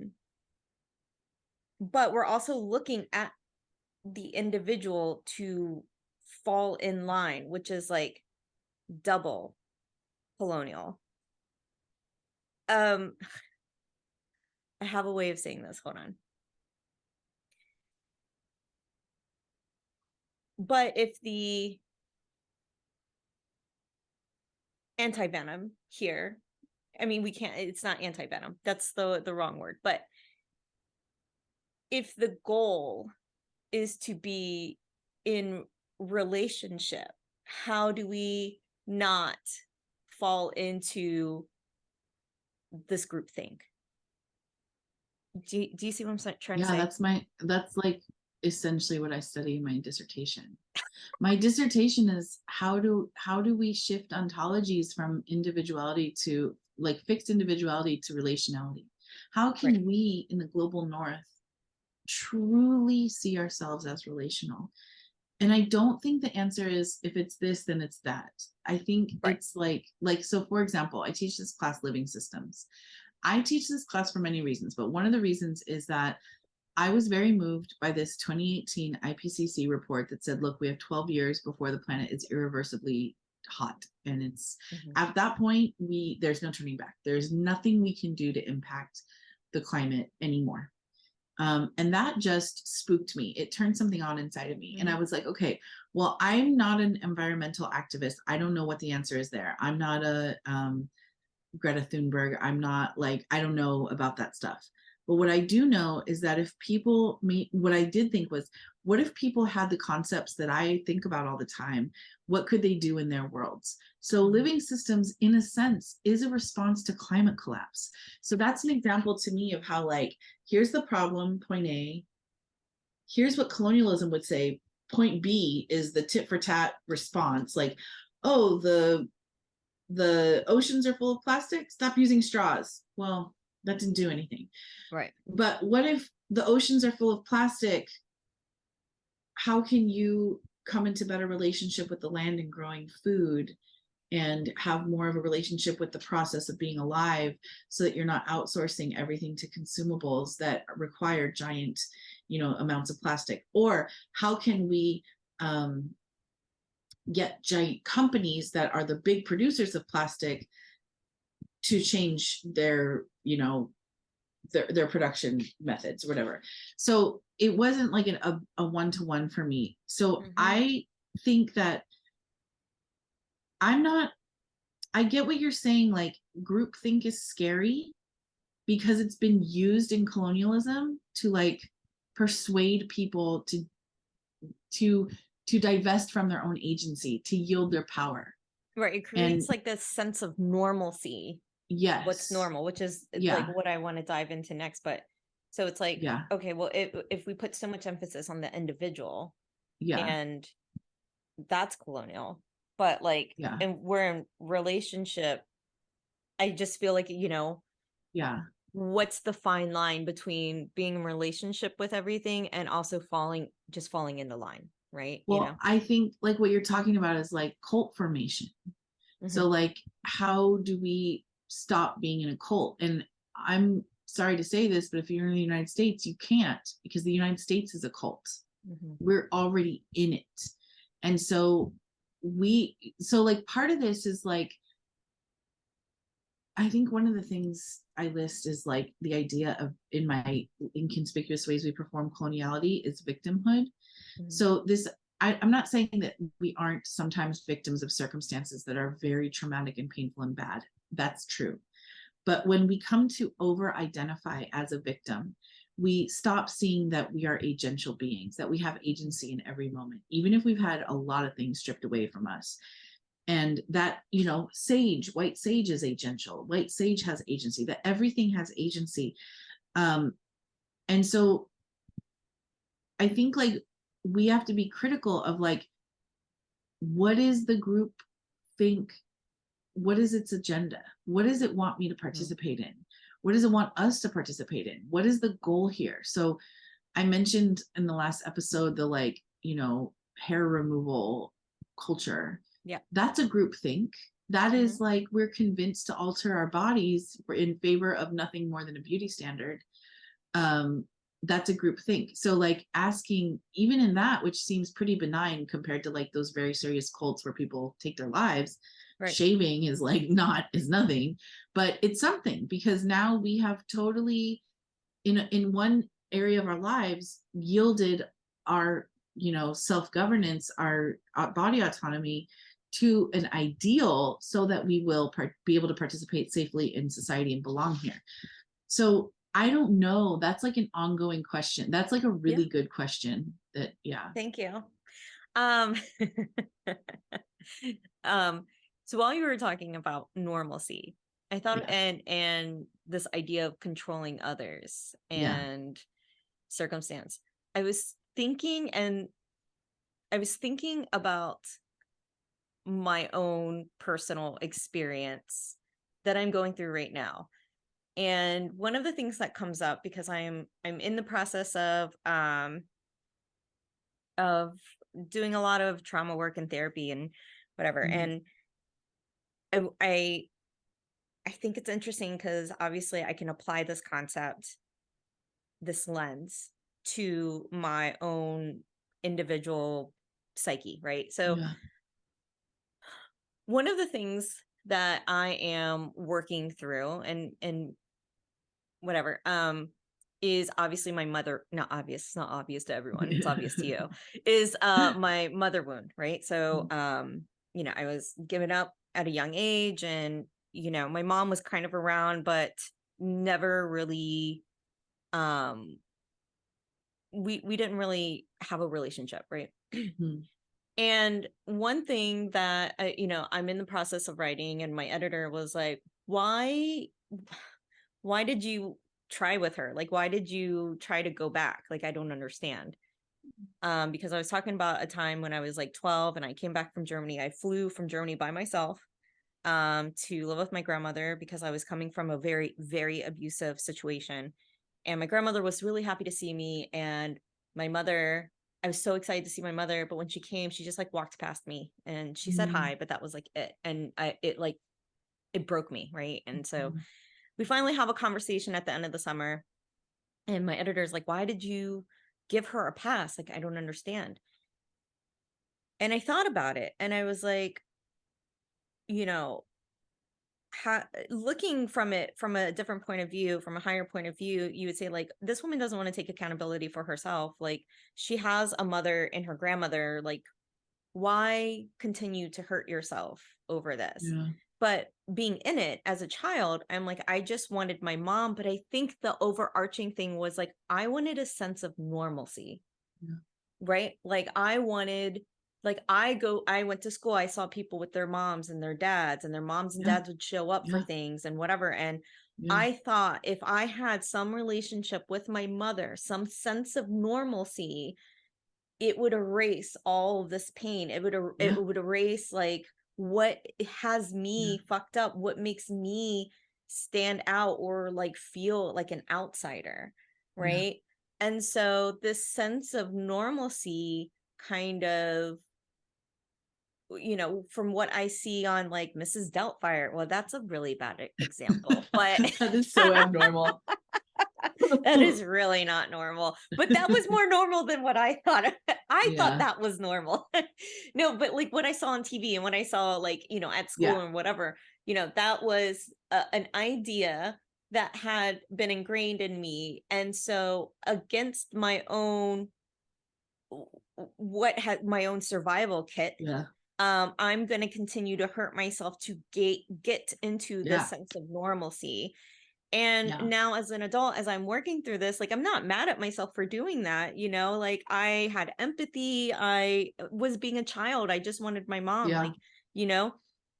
we're also looking at the individual to fall in line, which is like double colonial. I have a way of saying this. Hold on. But if the anti-venom here, I mean, we can't, it's not anti-venom. That's the wrong word. But if the goal is to be in relationship, how do we not fall into this group think? Do you see what I'm trying to say? That's like essentially what I study in my dissertation. My dissertation is how do we shift ontologies from individuality to like fixed individuality to relationality? How can we in the global north truly see ourselves as relational? And I don't think the answer is if it's this, then it's that. I think it's like, so for example, I teach this class living systems. I teach this class for many reasons, but one of the reasons is that I was very moved by this 2018 IPCC report that said, look, we have 12 years before the planet is irreversibly hot. And it's at that point, there's no turning back. There's nothing we can do to impact the climate anymore. And that just spooked me. It turned something on inside of me. And I was like, okay, well, I'm not an environmental activist. I don't know what the answer is there. I'm not a Greta Thunberg. I'm not like, I don't know about that stuff. But what I do know is that if people what I did think was, what if people had the concepts that I think about all the time? What could they do in their worlds? So living systems, in a sense, is a response to climate collapse. So that's an example to me of how, like, here's the problem, point A. Here's what colonialism would say. Point B is the tit for tat response. Like, oh, the oceans are full of plastic. Stop using straws. Well, that didn't do anything. Right. But what if the oceans are full of plastic? How can you come into better relationship with the land and growing food and have more of a relationship with the process of being alive so that you're not outsourcing everything to consumables that require giant, amounts of plastic? Or how can we get giant companies that are the big producers of plastic to change their their production methods, whatever. So it wasn't like a one-to-one for me. So I think that I get what you're saying, like groupthink is scary because it's been used in colonialism to like persuade people to divest from their own agency, to yield their power. Right. It creates like this sense of normalcy. Yes. What's normal, which is like what I want to dive into next. But so it's like, okay, well, if we put so much emphasis on the individual, and that's colonial, but like, and we're in relationship, I just feel like, what's the fine line between being in relationship with everything and also falling in the line, right? Well, I think like what you're talking about is like cult formation. So like, how do we stop being in a cult? And I'm sorry to say this, but if you're in the United States, you can't, because the United States is a cult. We're already in it. And so like part of this is like, I think one of the things I list is like the idea of, in inconspicuous ways we perform coloniality, is victimhood. So this I'm not saying that we aren't sometimes victims of circumstances that are very traumatic and painful and bad. That's true. But when we come to over identify as a victim, we stop seeing that we are agential beings, that we have agency in every moment, even if we've had a lot of things stripped away from us. And that, you know, white sage is agential. White sage has agency, that everything has agency. And so I think like we have to be critical of like, what is the group think? What is its agenda? What does it want me to participate in? What does it want us to participate in? What is the goal here? So I mentioned in the last episode, the like, you know, hair removal culture. Yeah. That's a group think. That is like, we're convinced to alter our bodies in favor of nothing more than a beauty standard. That's a group think. So like asking, even in that, which seems pretty benign compared to like those very serious cults where people take their lives, right. Shaving is like is nothing, but it's something, because now we have totally in one area of our lives yielded our, you know, self-governance, our body autonomy to an ideal so that we will be able to participate safely in society and belong here. So I don't know. That's like an ongoing question. That's like a really good question that, Thank you. So while you were talking about normalcy, I thought, and this idea of controlling others and circumstance, I was thinking about my own personal experience that I'm going through right now. And one of the things that comes up, because I'm in the process of doing a lot of trauma work and therapy and whatever. And I think it's interesting because obviously I can apply this concept, this lens, to my own individual psyche, right? So one of the things that I am working through and whatever, is obviously my mother, not obvious, it's not obvious to everyone, it's obvious to you, is my mother wound, right? So you know, I was given up at a young age, and you know, my mom was kind of around, but never really we didn't really have a relationship, right? And one thing that you know, I'm in the process of writing, and my editor was like, why did you try with her? Like, why did you try to go back? Like, I don't understand. Because I was talking about a time when I was like 12 and I came back from Germany. I flew from Germany by myself to live with my grandmother because I was coming from a very, very abusive situation. And my grandmother was really happy to see me. And my mother, I was so excited to see my mother. But when she came, she just like walked past me and she said hi, but that was like it. And it broke me, right? And so we finally have a conversation at the end of the summer, and my editor's like, why did you give her a pass? Like, I don't understand. And I thought about it, and I was like, you know, looking from it from a different point of view, from a higher point of view, you would say like, this woman doesn't want to take accountability for herself. Like, she has a mother and her grandmother. Like, why continue to hurt yourself over this? But being in it as a child, I'm like, I just wanted my mom. But I think the overarching thing was like, I wanted a sense of normalcy, right? Like I wanted, like I went to school, I saw people with their moms and their dads, and their moms and dads would show up for things and whatever. And I thought if I had some relationship with my mother, some sense of normalcy, it would erase all of this pain. It would erase like what has me fucked up, what makes me stand out or like feel like an outsider, right? And so this sense of normalcy kind of, you know, from what I see on like Mrs. Doubtfire, well, that's a really bad example, but that is so abnormal. That is really not normal, but that was more normal than what I thought. I thought that was normal. No, but like what I saw on TV and what I saw like, you know, at school and whatever, you know, that was an idea that had been ingrained in me. And so against my own what had my own survival kit. Yeah. I'm going to continue to hurt myself to get into this sense of normalcy. And now as an adult, as I'm working through this, like, I'm not mad at myself for doing that. You know, like, I had empathy. I was being a child. I just wanted my mom, like, you know,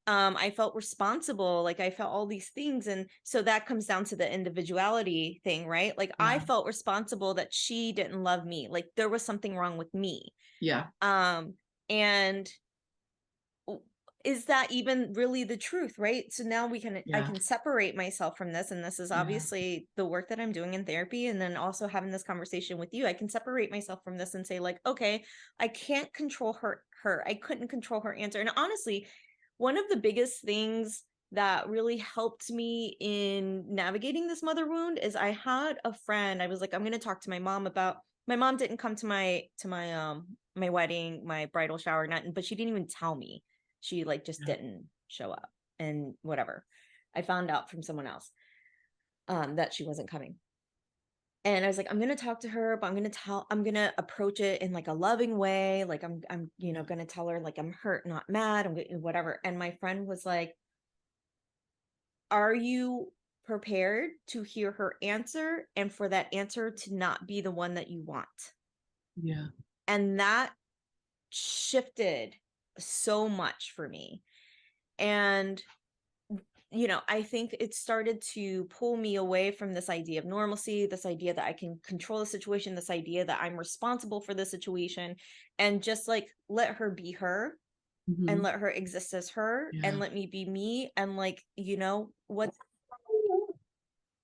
I felt responsible. Like, I felt all these things. And so that comes down to the individuality thing, right? Like, I felt responsible that she didn't love me. Like, there was something wrong with me. Yeah. And is that even really the truth, right? So now I can separate myself from this, and this is obviously the work that I'm doing in therapy, and then also having this conversation with you. I can separate myself from this and say, like, okay, I can't control her. I couldn't control her answer. And honestly, one of the biggest things that really helped me in navigating this mother wound is I had a friend. I was like, I'm going to talk to my mom about. My mom didn't come to my my wedding, my bridal shower, nothing, but she didn't even tell me. She like just didn't show up, and whatever. I found out from someone else that she wasn't coming. And I was like, I'm going to talk to her, but I'm going to approach it in like a loving way. Like, I'm you know, going to tell her, like, I'm hurt, not mad. I'm whatever. And my friend was like, are you prepared to hear her answer and for that answer to not be the one that you want? Yeah. And that shifted so much for me. And, you know, I think it started to pull me away from this idea of normalcy, this idea that I can control the situation, this idea that I'm responsible for the situation, and just like let her be her and let her exist as her and let me be me. And like, you know, what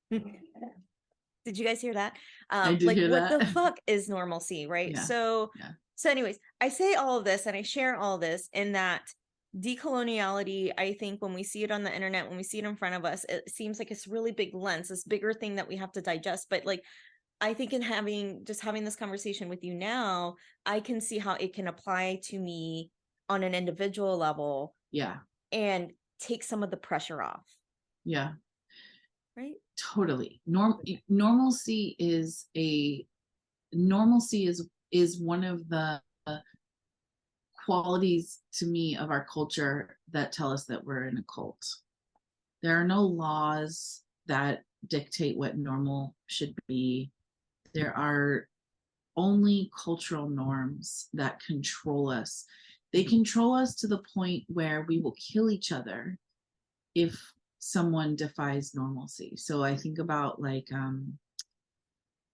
did you guys hear that? I did like, hear what that. the fuck is normalcy, right? So anyways, I say all of this and I share all this in that decoloniality, I think when we see it on the internet, when we see it in front of us, it seems like it's really big lens, this bigger thing that we have to digest. But like, I think in having this conversation with you now, I can see how it can apply to me on an individual level. Yeah. And take some of the pressure off. Yeah. Right? Totally. Normalcy is one of the qualities to me of our culture that tell us that we're in a cult. There are no laws that dictate what normal should be. There are only cultural norms that control us. They control us to the point where we will kill each other if someone defies normalcy. So I think about like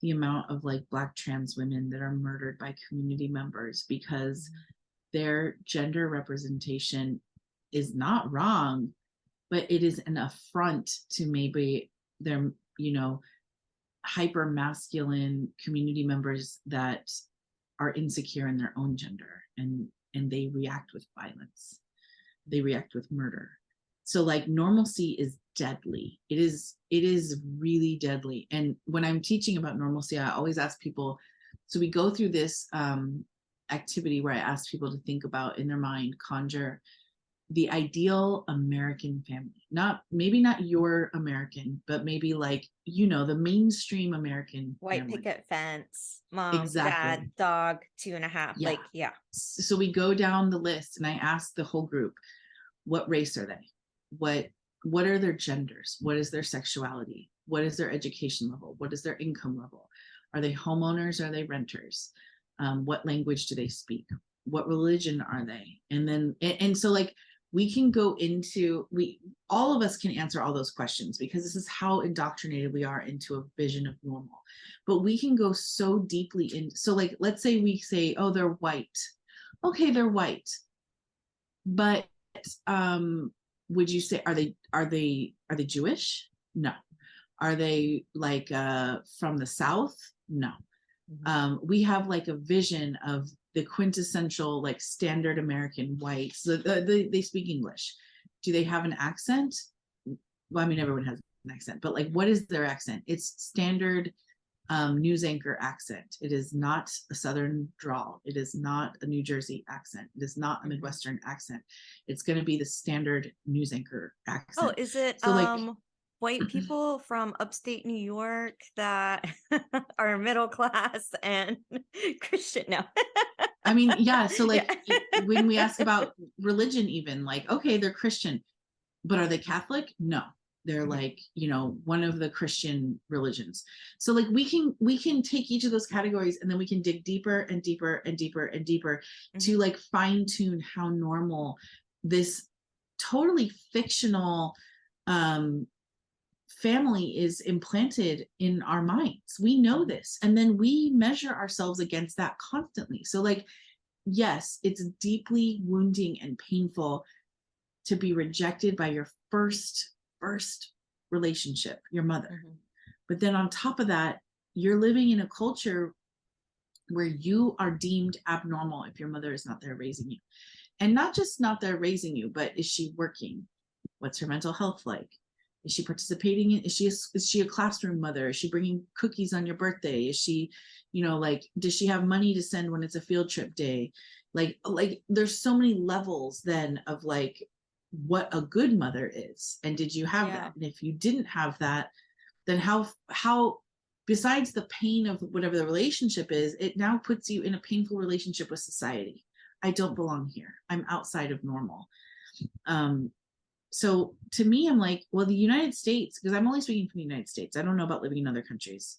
the amount of like Black trans women that are murdered by community members because their gender representation is not wrong, but it is an affront to maybe their, you know, hyper masculine community members that are insecure in their own gender, and they react with violence. They react with murder. So like normalcy is deadly. It is really deadly. And when I'm teaching about normalcy, I always ask people, so we go through this activity where I ask people to think about in their mind, conjure the ideal American family. Maybe not your American, but maybe like, you know, the mainstream American white family. Picket fence, mom, dad, dog, 2.5. Yeah. Like, yeah. So we go down the list and I ask the whole group, what race are they? What are their genders? What is their sexuality? What is their education level? What is their income level? Are they homeowners? Are they renters? What language do they speak? What religion are they? And then, and so like, we can go into, all of us can answer all those questions because this is how indoctrinated we are into a vision of normal. But we can go so deeply in. So like, let's say we say, oh, they're white. Okay, they're white. But would you say, are they Jewish? No. Are they like from the South? No. We have like a vision of the quintessential like standard American white. So they speak English. Do they have an accent? Well, I mean, everyone has an accent, but like, what is their accent? It's standard news anchor accent. It is not a Southern drawl. It is not a New Jersey accent. It is not a Midwestern accent. It's going to be the standard news anchor accent. Oh, is it so like white people from upstate New York that are middle class and Christian now. I mean, yeah. So like Yeah. when we ask about religion, even like, okay, they're Christian, but are they Catholic? No, they're like, you know, one of the Christian religions. So like we can take each of those categories and then we can dig deeper and deeper and deeper and deeper to like fine tune how normal this totally fictional family is implanted in our minds. We know this, and then we measure ourselves against that constantly. So like, yes, it's deeply wounding and painful to be rejected by your first relationship, your mother. But then on top of that, you're living in a culture where you are deemed abnormal if your mother is not there raising you. And not just not there raising you, but is she working? What's her mental health like? Is she participating in, is she a classroom mother? Is she bringing cookies on your birthday? Is she, you know, like, does she have money to send when it's a field trip day? Like there's so many levels then of like what a good mother is. And did you have that? And if you didn't have that, then how besides the pain of whatever the relationship is, it now puts you in a painful relationship with society. I don't belong here. I'm outside of normal. So to me, I'm like, well, the United States, because I'm only speaking from the United States. I don't know about living in other countries,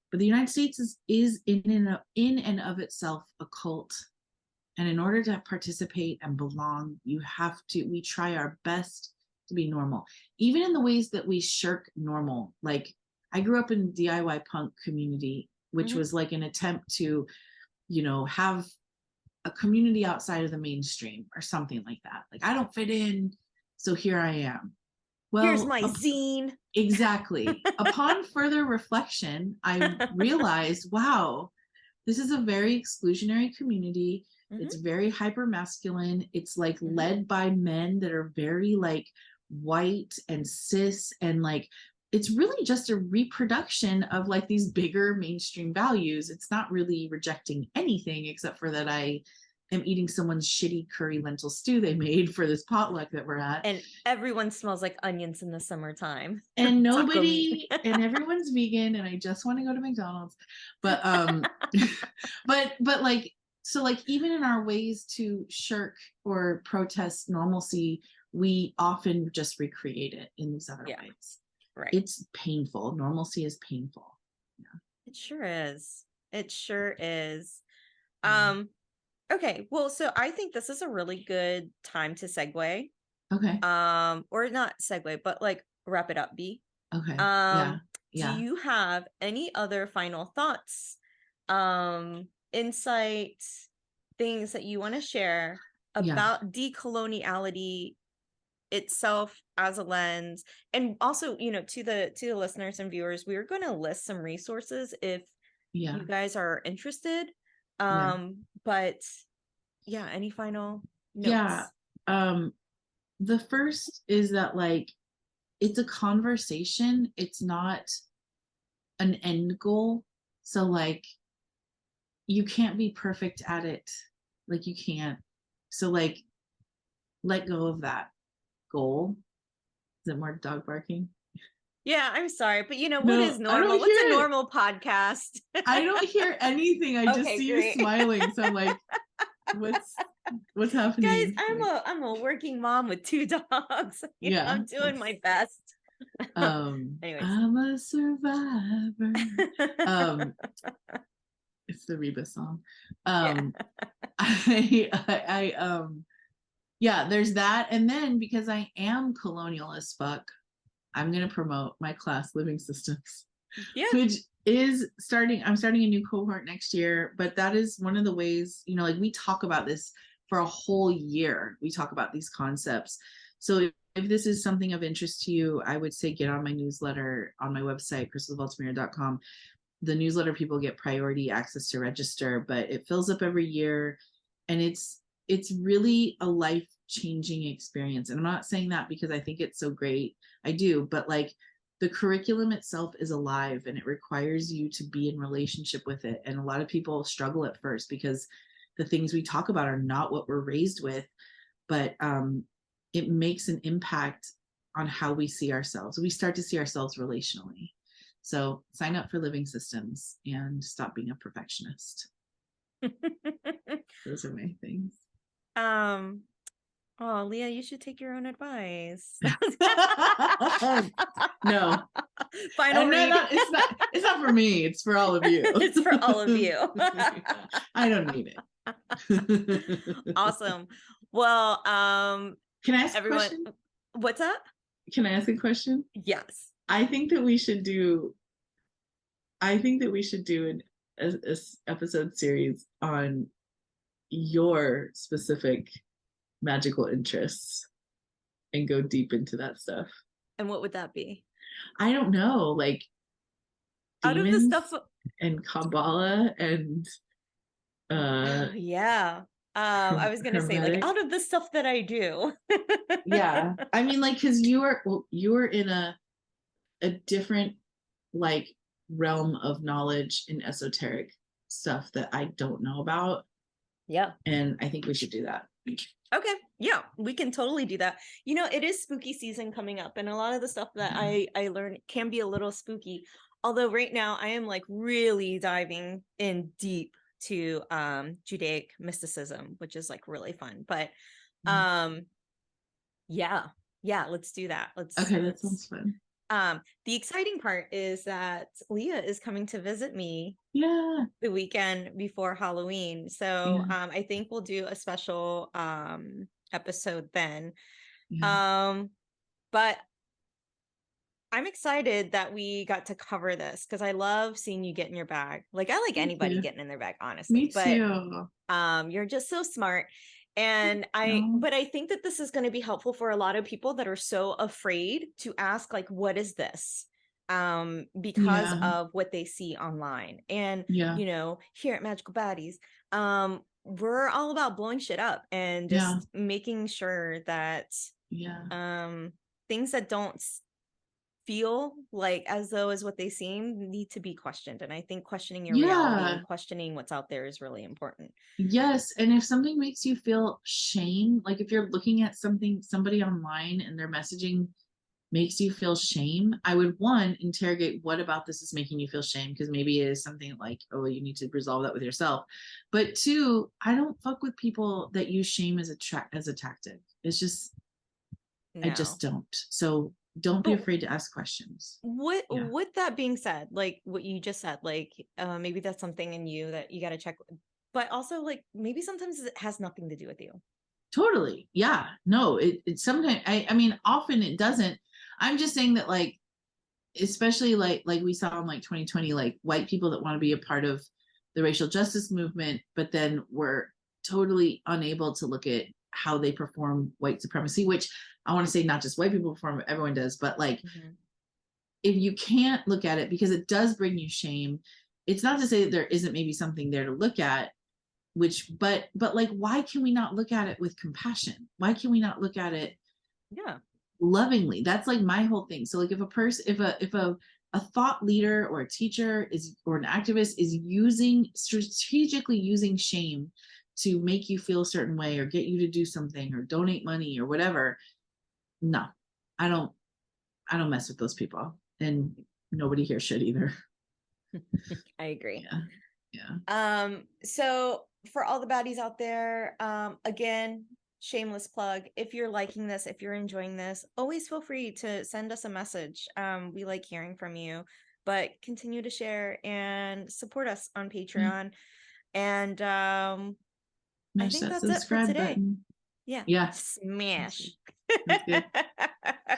but the United States is in and of itself a cult. And in order to participate and belong, we try our best to be normal, even in the ways that we shirk normal. Like I grew up in DIY punk community, which was like an attempt to, you know, have a community outside of the mainstream or something like that. Like I don't fit in, so here I am. Well, here's my zine. Exactly. Upon further reflection, I realized, wow, this is a very exclusionary community. It's very hyper masculine. It's like led by men that are very like white and cis, and like it's really just a reproduction of like these bigger mainstream values. It's not really rejecting anything except for that I am eating someone's shitty curry lentil stew they made for this potluck that we're at. And everyone smells like onions in the summertime. And nobody and everyone's vegan and I just want to go to McDonald's. But but like, so like even in our ways to shirk or protest normalcy, we often just recreate it in these other ways. Right. It's painful. Normalcy is painful. Yeah. It sure is. It sure is. Okay, well, so I think this is a really good time to segue. Okay. Or not segue, but like wrap it up, B. Okay. Yeah. Do you have any other final thoughts, insights, things that you want to share about decoloniality itself as a lens? And also, you know, to the listeners and viewers, we're going to list some resources if you guys are interested. But yeah, any final notes? The first is that like it's a conversation, it's not an end goal. So like you can't be perfect at it, like you can't. So like let go of that goal. Is it more dog barking? Yeah, I'm sorry, but you know, what is normal? What's a normal podcast? I don't hear anything. I just see you smiling. So I'm like, what's happening? Guys, I'm a working mom with 2 dogs. I'm doing my best. Anyways. I'm a survivor. It's the Reba song. There's that. And then because I am colonial as fuck, I'm going to promote my class, Living Systems, which is I'm starting a new cohort next year. But that is one of the ways, you know, like we talk about this for a whole year. We talk about these concepts. So if this is something of interest to you, I would say get on my newsletter on my website, crystalvaltimere.com. The newsletter people get priority access to register, but it fills up every year. And it's really a life-changing experience. And I'm not saying that because I think it's so great. I do, but like the curriculum itself is alive and it requires you to be in relationship with it. And a lot of people struggle at first because the things we talk about are not what we're raised with, but it makes an impact on how we see ourselves. We start to see ourselves relationally. So sign up for Living Systems and stop being a perfectionist. Those are my things. Oh, Leah, you should take your own advice. No. Final read. It's not for me. It's for all of you. It's for all of you. I don't need it. Awesome. Well, can I ask everyone, a question? What's up? Can I ask a question? Yes. I think that we should do an episode series on your specific magical interests and go deep into that stuff. And what would that be? I don't know, like out of the stuff and Kabbalah and yeah. I was gonna say, like, out of the stuff that I do. Yeah, I mean, like, because you were in a different like realm of knowledge in esoteric stuff that I don't know about. Yeah, and I think we should do that. Okay, yeah, we can totally do that. You know, it is spooky season coming up, and a lot of the stuff that I learned can be a little spooky. Although right now I am like really diving in deep to Judaic mysticism, which is like really fun. But yeah, let's do that. That sounds fun. The exciting part is that Leah is coming to visit me the weekend before Halloween. So I think we'll do a special episode then. But I'm excited that we got to cover this because I love seeing you get in your bag. Like, I like anybody getting in their bag, honestly. Me too. But you're just so smart. And but I think that this is going to be helpful for a lot of people that are so afraid to ask, like, what is this? Because of what they see online. And, you know, here at Magical Baddies, we're all about blowing shit up and just making sure that things that don't feel like as though is what they seem need to be questioned. And I think questioning your reality and questioning what's out there is really important. Yes. And if something makes you feel shame, like if you're looking at somebody online and their messaging makes you feel shame, I would interrogate what about this is making you feel shame, because maybe it is something like, oh, you need to resolve that with yourself. But two, I don't fuck with people that use shame as a tactic. It's just I just don't. So don't be afraid to ask questions. With that being said, like what you just said, like maybe that's something in you that you got to check, but also like maybe sometimes it has nothing to do with you. Totally. Yeah. No, it sometimes, I mean, often it doesn't. I'm just saying that, like, especially like we saw in like 2020, like white people that want to be a part of the racial justice movement, but then we're totally unable to look at how they perform white supremacy, which I want to say not just white people perform, everyone does, but like if you can't look at it because it does bring you shame, it's not to say that there isn't maybe something there to look at, but like, why can we not look at it with compassion? Why can we not look at it lovingly? That's like my whole thing. So like if a thought leader or a teacher or an activist is strategically using shame to make you feel a certain way or get you to do something or donate money or whatever, no, I don't mess with those people, and nobody here should either. I agree. Yeah. So for all the baddies out there, again, shameless plug, if you're liking this, if you're enjoying this, always feel free to send us a message. We like hearing from you, but continue to share and support us on Patreon. And I think that's it for today. Button. Yeah. Smash. That's good.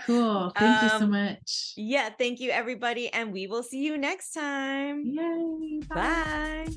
Cool. Thank you so much. Yeah, thank you everybody, and we will see you next time. Yay. Bye.